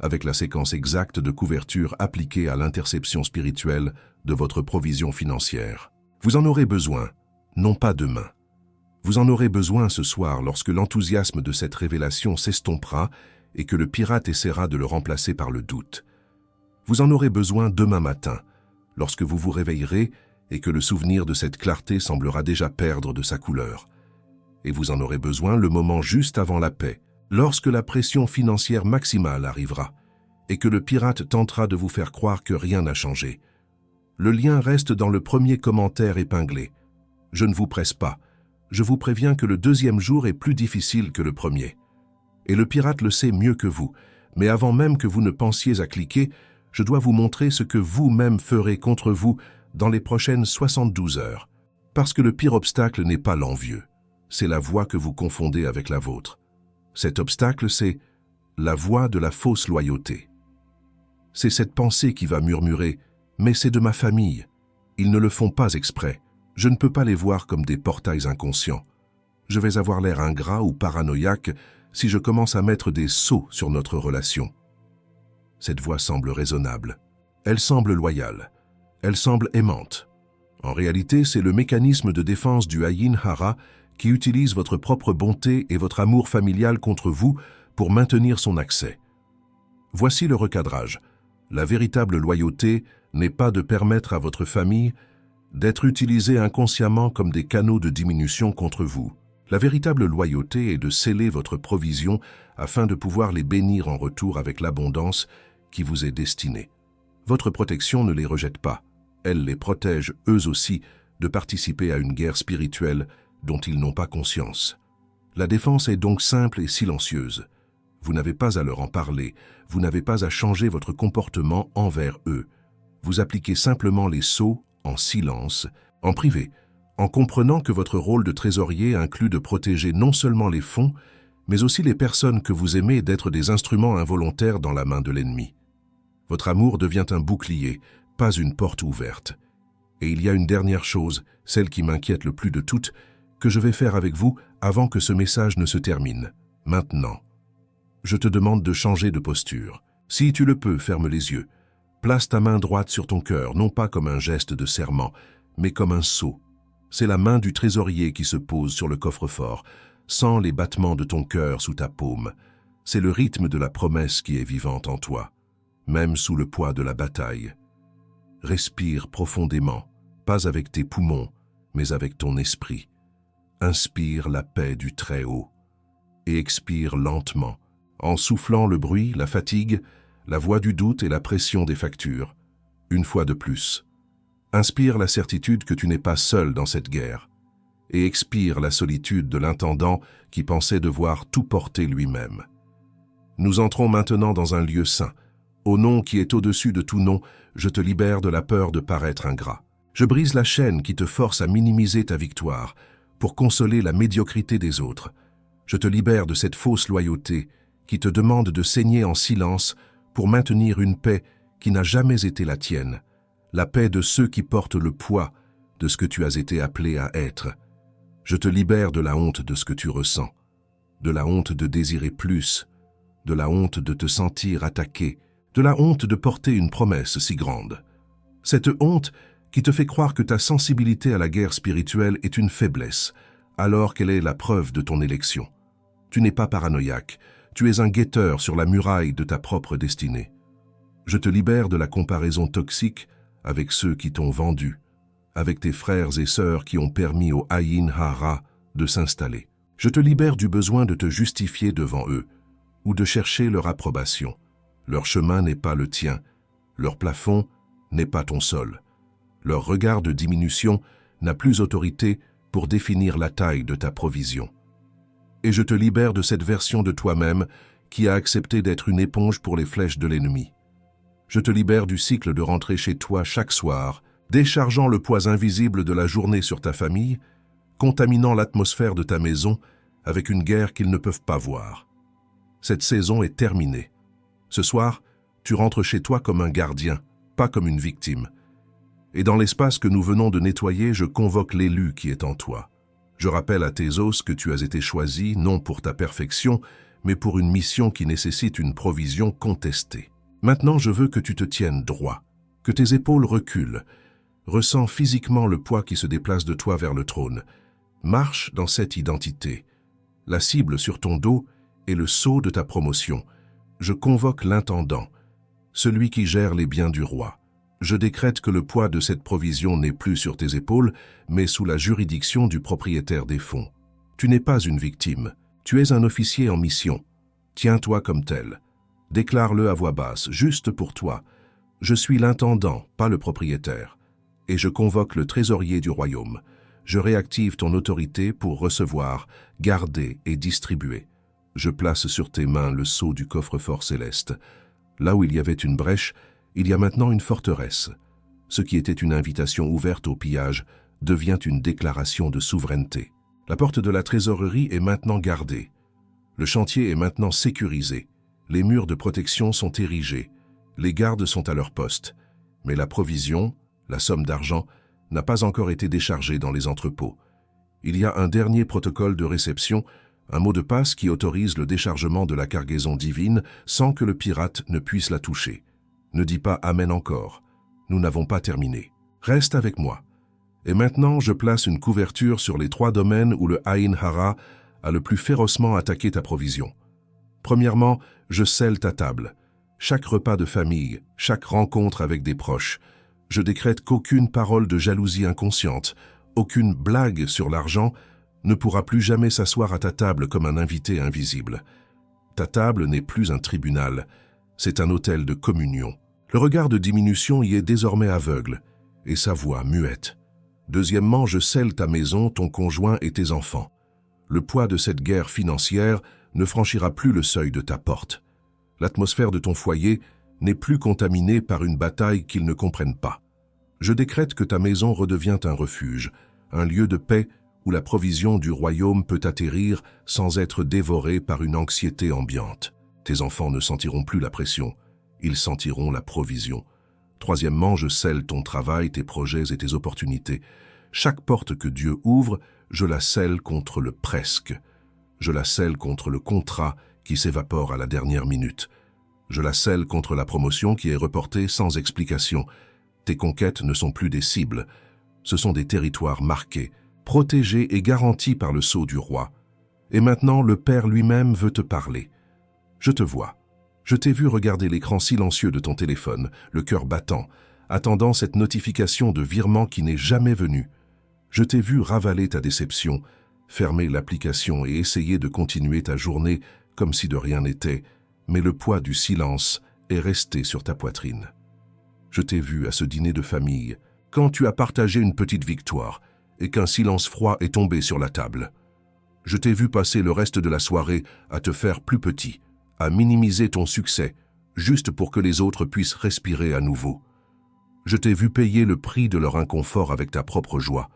S1: avec la séquence exacte de couverture appliquée à l'interception spirituelle de votre provision financière. Vous en aurez besoin, non pas demain. Vous en aurez besoin ce soir lorsque l'enthousiasme de cette révélation s'estompera et que le pirate essaiera de le remplacer par le doute. Vous en aurez besoin demain matin, lorsque vous vous réveillerez et que le souvenir de cette clarté semblera déjà perdre de sa couleur. Et vous en aurez besoin le moment juste avant la paix, lorsque la pression financière maximale arrivera et que le pirate tentera de vous faire croire que rien n'a changé. Le lien reste dans le premier commentaire épinglé. Je ne vous presse pas. Je vous préviens que le 2e jour est plus difficile que le premier. Et le pirate le sait mieux que vous, mais avant même que vous ne pensiez à cliquer, je dois vous montrer ce que vous-même ferez contre vous dans les prochaines 72 heures. Parce que le pire obstacle n'est pas l'envieux, c'est la voix que vous confondez avec la vôtre. Cet obstacle, c'est la voix de la fausse loyauté. C'est cette pensée qui va murmurer « Mais c'est de ma famille. Ils ne le font pas exprès. Je ne peux pas les voir comme des portails inconscients. Je vais avoir l'air ingrat ou paranoïaque si je commence à mettre des sceaux sur notre relation. » Cette voix semble raisonnable. Elle semble loyale. Elle semble aimante. En réalité, c'est le mécanisme de défense du Ayin Hara qui utilise votre propre bonté et votre amour familial contre vous pour maintenir son accès. Voici le recadrage. La véritable loyauté n'est pas de permettre à votre famille d'être utilisée inconsciemment comme des canaux de diminution contre vous. La véritable loyauté est de sceller votre provision afin de pouvoir les bénir en retour avec l'abondance qui vous est destinée. Votre protection ne les rejette pas. Elle les protège, eux aussi, de participer à une guerre spirituelle dont ils n'ont pas conscience. La défense est donc simple et silencieuse. Vous n'avez pas à leur en parler, vous n'avez pas à changer votre comportement envers eux. Vous appliquez simplement les sceaux en silence, en privé, en comprenant que votre rôle de trésorier inclut de protéger non seulement les fonds, mais aussi les personnes que vous aimez d'être des instruments involontaires dans la main de l'ennemi. Votre amour devient un bouclier, pas une porte ouverte. Et il y a une dernière chose, celle qui m'inquiète le plus de toutes, que je vais faire avec vous avant que ce message ne se termine. Maintenant. Je te demande de changer de posture. Si tu le peux, ferme les yeux. Place ta main droite sur ton cœur, non pas comme un geste de serment, mais comme un sceau. C'est la main du trésorier qui se pose sur le coffre-fort, sans les battements de ton cœur sous ta paume. C'est le rythme de la promesse qui est vivante en toi, même sous le poids de la bataille. Respire profondément, pas avec tes poumons, mais avec ton esprit. Inspire la paix du Très-Haut et expire lentement, en soufflant le bruit, la fatigue, la voix du doute et la pression des factures. Une fois de plus, inspire la certitude que tu n'es pas seul dans cette guerre et expire la solitude de l'intendant qui pensait devoir tout porter lui-même. Nous entrons maintenant dans un lieu saint. Au nom qui est au-dessus de tout nom, je te libère de la peur de paraître ingrat. Je brise la chaîne qui te force à minimiser ta victoire pour consoler la médiocrité des autres. Je te libère de cette fausse loyauté qui te demande de saigner en silence pour maintenir une paix qui n'a jamais été la tienne, la paix de ceux qui portent le poids de ce que tu as été appelé à être. Je te libère de la honte de ce que tu ressens, de la honte de désirer plus, de la honte de te sentir attaqué, de la honte de porter une promesse si grande. Cette honte qui te fait croire que ta sensibilité à la guerre spirituelle est une faiblesse, alors qu'elle est la preuve de ton élection. Tu n'es pas paranoïaque, tu es un guetteur sur la muraille de ta propre destinée. Je te libère de la comparaison toxique avec ceux qui t'ont vendu, avec tes frères et sœurs qui ont permis au Ayin Hara de s'installer. Je te libère du besoin de te justifier devant eux ou de chercher leur approbation. Leur chemin n'est pas le tien, leur plafond n'est pas ton sol. Leur regard de diminution n'a plus autorité pour définir la taille de ta provision. Et je te libère de cette version de toi-même qui a accepté d'être une éponge pour les flèches de l'ennemi. Je te libère du cycle de rentrer chez toi chaque soir, déchargeant le poids invisible de la journée sur ta famille, contaminant l'atmosphère de ta maison avec une guerre qu'ils ne peuvent pas voir. Cette saison est terminée. Ce soir, tu rentres chez toi comme un gardien, pas comme une victime. Et dans l'espace que nous venons de nettoyer, je convoque l'élu qui est en toi. Je rappelle à tes os que tu as été choisi non pour ta perfection, mais pour une mission qui nécessite une provision contestée. Maintenant, je veux que tu te tiennes droit, que tes épaules reculent. Ressens physiquement le poids qui se déplace de toi vers le trône. Marche dans cette identité. La cible sur ton dos est le sceau de ta promotion. Je convoque l'intendant, celui qui gère les biens du roi. Je décrète que le poids de cette provision n'est plus sur tes épaules, mais sous la juridiction du propriétaire des fonds. Tu n'es pas une victime, tu es un officier en mission. Tiens-toi comme tel. Déclare-le à voix basse, juste pour toi. Je suis l'intendant, pas le propriétaire. Et je convoque le trésorier du royaume. Je réactive ton autorité pour recevoir, garder et distribuer. Je place sur tes mains le sceau du coffre-fort céleste. Là où il y avait une brèche, il y a maintenant une forteresse. Ce qui était une invitation ouverte au pillage devient une déclaration de souveraineté. La porte de la trésorerie est maintenant gardée. Le chantier est maintenant sécurisé. Les murs de protection sont érigés. Les gardes sont à leur poste. Mais la provision, la somme d'argent, n'a pas encore été déchargée dans les entrepôts. Il y a un dernier protocole de réception, un mot de passe qui autorise le déchargement de la cargaison divine sans que le pirate ne puisse la toucher. Ne dis pas « Amen » encore. Nous n'avons pas terminé. Reste avec moi. Et maintenant, je place une couverture sur les 3 domaines où le Ain Hara a le plus férocement attaqué ta provision. Premièrement, je scelle ta table. Chaque repas de famille, chaque rencontre avec des proches. Je décrète qu'aucune parole de jalousie inconsciente, aucune blague sur l'argent ne pourra plus jamais s'asseoir à ta table comme un invité invisible. Ta table n'est plus un tribunal, c'est un autel de communion. Le regard de diminution y est désormais aveugle, et sa voix muette. Deuxièmement, je scelle ta maison, ton conjoint et tes enfants. Le poids de cette guerre financière ne franchira plus le seuil de ta porte. L'atmosphère de ton foyer n'est plus contaminée par une bataille qu'ils ne comprennent pas. Je décrète que ta maison redevient un refuge, un lieu de paix où la provision du royaume peut atterrir sans être dévorée par une anxiété ambiante. Tes enfants ne sentiront plus la pression, ils sentiront la provision. Troisièmement, je scelle ton travail, tes projets et tes opportunités. Chaque porte que Dieu ouvre, je la scelle contre le presque. Je la scelle contre le contrat qui s'évapore à la dernière minute. Je la scelle contre la promotion qui est reportée sans explication. Tes conquêtes ne sont plus des cibles, ce sont des territoires marqués, protégés et garantis par le sceau du roi. Et maintenant, le Père lui-même veut te parler. Je te vois. Je t'ai vu regarder l'écran silencieux de ton téléphone, le cœur battant, attendant cette notification de virement qui n'est jamais venue. Je t'ai vu ravaler ta déception, fermer l'application et essayer de continuer ta journée comme si de rien n'était, mais le poids du silence est resté sur ta poitrine. Je t'ai vu à ce dîner de famille, quand tu as partagé une petite victoire et qu'un silence froid est tombé sur la table. Je t'ai vu passer le reste de la soirée à te faire plus petit, à minimiser ton succès, juste pour que les autres puissent respirer à nouveau. Je t'ai vu payer le prix de leur inconfort avec ta propre joie.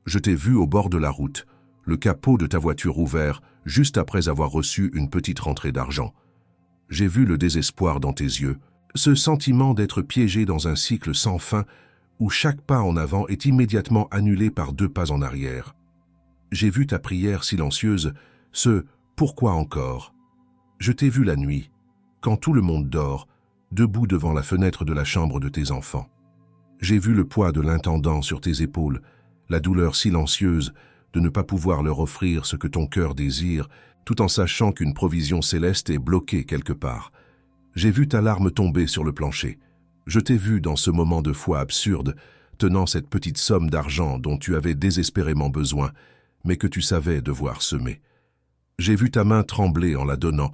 S1: Je t'ai vu au bord de la route, le capot de ta voiture ouvert, juste après avoir reçu une petite rentrée d'argent. J'ai vu le désespoir dans tes yeux, ce sentiment d'être piégé dans un cycle sans fin où chaque pas en avant est immédiatement annulé par 2 pas en arrière. J'ai vu ta prière silencieuse, ce « pourquoi encore ?» Je t'ai vu la nuit, quand tout le monde dort, debout devant la fenêtre de la chambre de tes enfants. J'ai vu le poids de l'intendant sur tes épaules, la douleur silencieuse de ne pas pouvoir leur offrir ce que ton cœur désire, tout en sachant qu'une provision céleste est bloquée quelque part. J'ai vu ta larme tomber sur le plancher. Je t'ai vu dans ce moment de foi absurde, tenant cette petite somme d'argent dont tu avais désespérément besoin, mais que tu savais devoir semer. J'ai vu ta main trembler en la donnant,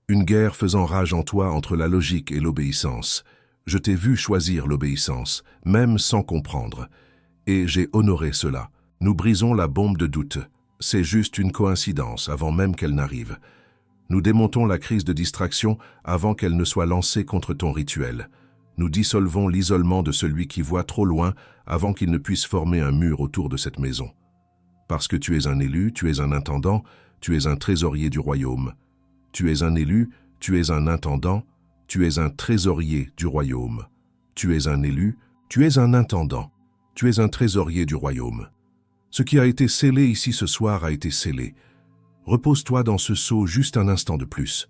S1: une guerre faisant rage en toi entre la logique et l'obéissance. Je t'ai vu choisir l'obéissance, même sans comprendre. Et j'ai honoré cela. Nous brisons la bombe de doute. C'est juste une coïncidence avant même qu'elle n'arrive. Nous démontons la crise de distraction avant qu'elle ne soit lancée contre ton rituel. Nous dissolvons l'isolement de celui qui voit trop loin avant qu'il ne puisse former un mur autour de cette maison. Parce que tu es un élu, tu es un intendant, tu es un trésorier du royaume. Tu es un élu, tu es un intendant, tu es un trésorier du royaume. Tu es un élu, tu es un intendant, tu es un trésorier du royaume. Ce qui a été scellé ici ce soir a été scellé. Repose-toi dans ce sceau juste un instant de plus.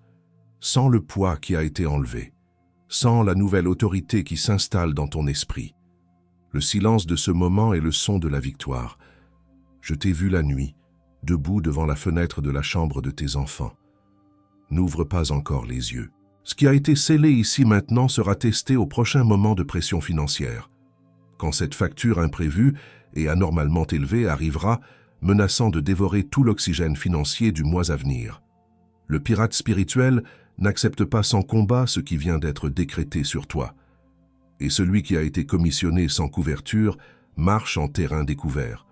S1: Sens le poids qui a été enlevé. Sens la nouvelle autorité qui s'installe dans ton esprit. Le silence de ce moment est le son de la victoire. Je t'ai vu la nuit, debout devant la fenêtre de la chambre de tes enfants. N'ouvre pas encore les yeux. Ce qui a été scellé ici maintenant sera testé au prochain moment de pression financière. Quand cette facture imprévue et anormalement élevée arrivera, menaçant de dévorer tout l'oxygène financier du mois à venir. Le pirate spirituel n'accepte pas sans combat ce qui vient d'être décrété sur toi. Et celui qui a été commissionné sans couverture marche en terrain découvert.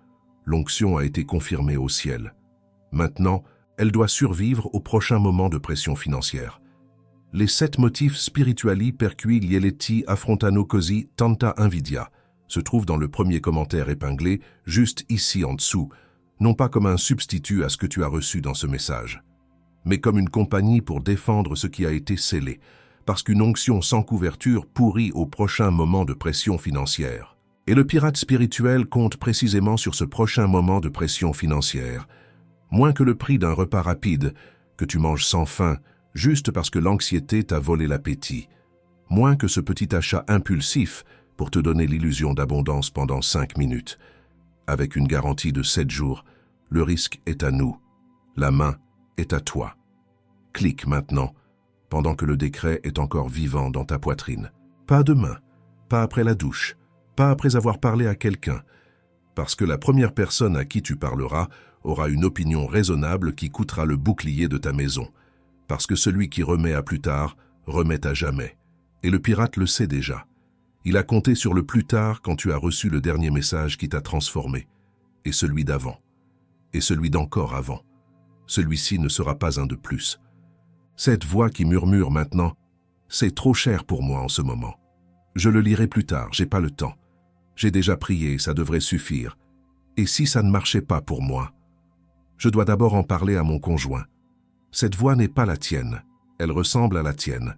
S1: L'onction a été confirmée au ciel. Maintenant, elle doit survivre au prochain moment de pression financière. Les 7 motifs spirituali per cui gli eletti affrontano così tanta invidia se trouvent dans le premier commentaire épinglé, juste ici en dessous, non pas comme un substitut à ce que tu as reçu dans ce message, mais comme une compagnie pour défendre ce qui a été scellé, parce qu'une onction sans couverture pourrit au prochain moment de pression financière. Et le pirate spirituel compte précisément sur ce prochain moment de pression financière, moins que le prix d'un repas rapide, que tu manges sans faim, juste parce que l'anxiété t'a volé l'appétit, moins que ce petit achat impulsif pour te donner l'illusion d'abondance pendant 5 minutes. Avec une garantie de 7 jours, le risque est à nous, la main est à toi. Clique maintenant, pendant que le décret est encore vivant dans ta poitrine. Pas demain, pas après la douche, pas après avoir parlé à quelqu'un, parce que la première personne à qui tu parleras aura une opinion raisonnable qui coûtera le bouclier de ta maison, parce que celui qui remet à plus tard remet à jamais. Et le pirate le sait déjà. Il a compté sur le plus tard quand tu as reçu le dernier message qui t'a transformé, et celui d'avant, et celui d'encore avant. Celui-ci ne sera pas un de plus. Cette voix qui murmure maintenant, c'est trop cher pour moi en ce moment. Je le lirai plus tard, j'ai pas le temps. J'ai déjà prié, ça devrait suffire. Et si ça ne marchait pas pour moi? Je dois d'abord en parler à mon conjoint. Cette voix n'est pas la tienne, elle ressemble à la tienne.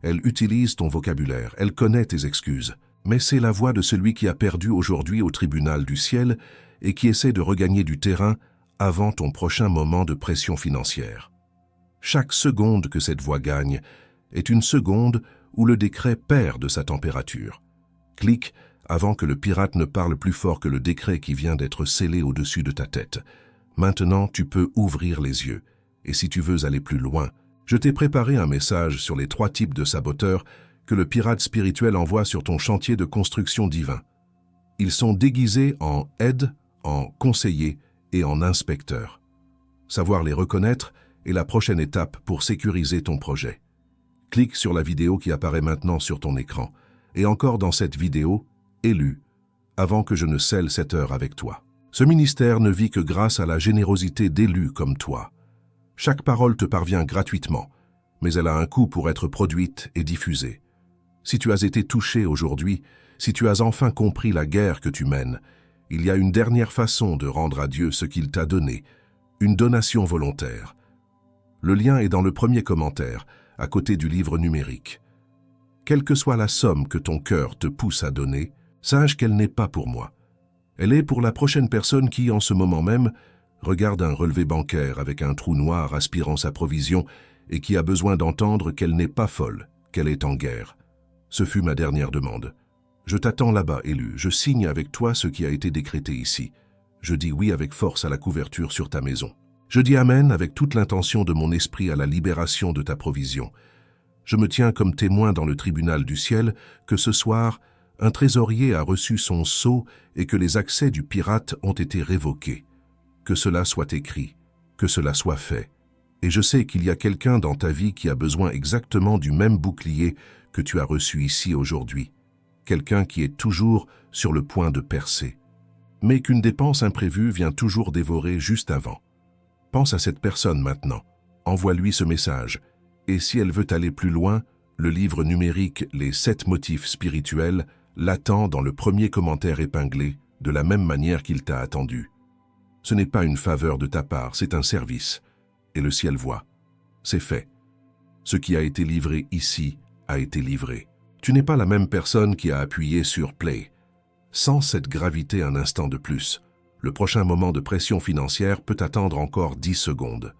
S1: Elle utilise ton vocabulaire, elle connaît tes excuses. Mais c'est la voix de celui qui a perdu aujourd'hui au tribunal du ciel et qui essaie de regagner du terrain avant ton prochain moment de pression financière. Chaque seconde que cette voix gagne est une seconde où le décret perd de sa température. Clique avant que le pirate ne parle plus fort que le décret qui vient d'être scellé au-dessus de ta tête. Maintenant, tu peux ouvrir les yeux. Et si tu veux aller plus loin, je t'ai préparé un message sur les 3 types de saboteurs que le pirate spirituel envoie sur ton chantier de construction divin. Ils sont déguisés en aide, en conseiller et en inspecteur. Savoir les reconnaître est la prochaine étape pour sécuriser ton projet. Clique sur la vidéo qui apparaît maintenant sur ton écran. Et encore dans cette vidéo, élu, avant que je ne scelle cette heure avec toi. Ce ministère ne vit que grâce à la générosité d'élus comme toi. Chaque parole te parvient gratuitement, mais elle a un coût pour être produite et diffusée. Si tu as été touché aujourd'hui, si tu as enfin compris la guerre que tu mènes, il y a une dernière façon de rendre à Dieu ce qu'il t'a donné, une donation volontaire. Le lien est dans le premier commentaire, à côté du livre numérique. Quelle que soit la somme que ton cœur te pousse à donner, sache qu'elle n'est pas pour moi. Elle est pour la prochaine personne qui, en ce moment même, regarde un relevé bancaire avec un trou noir aspirant sa provision et qui a besoin d'entendre qu'elle n'est pas folle, qu'elle est en guerre. Ce fut ma dernière demande. Je t'attends là-bas, élu. Je signe avec toi ce qui a été décrété ici. Je dis oui avec force à la couverture sur ta maison. Je dis amen avec toute l'intention de mon esprit à la libération de ta provision. Je me tiens comme témoin dans le tribunal du ciel que ce soir, un trésorier a reçu son sceau et que les accès du pirate ont été révoqués. Que cela soit écrit, que cela soit fait. Et je sais qu'il y a quelqu'un dans ta vie qui a besoin exactement du même bouclier que tu as reçu ici aujourd'hui. Quelqu'un qui est toujours sur le point de percer. Mais qu'une dépense imprévue vient toujours dévorer juste avant. Pense à cette personne maintenant. Envoie-lui ce message. Et si elle veut aller plus loin, Le livre numérique Les 7 motifs spirituels l'attend dans le premier commentaire épinglé, de la même manière qu'il t'a attendu. Ce n'est pas une faveur de ta part, c'est un service. Et le ciel voit. C'est fait. Ce qui a été livré ici a été livré. Tu n'es pas la même personne qui a appuyé sur Play. Sans cette gravité un instant de plus, le prochain moment de pression financière peut attendre encore 10 secondes.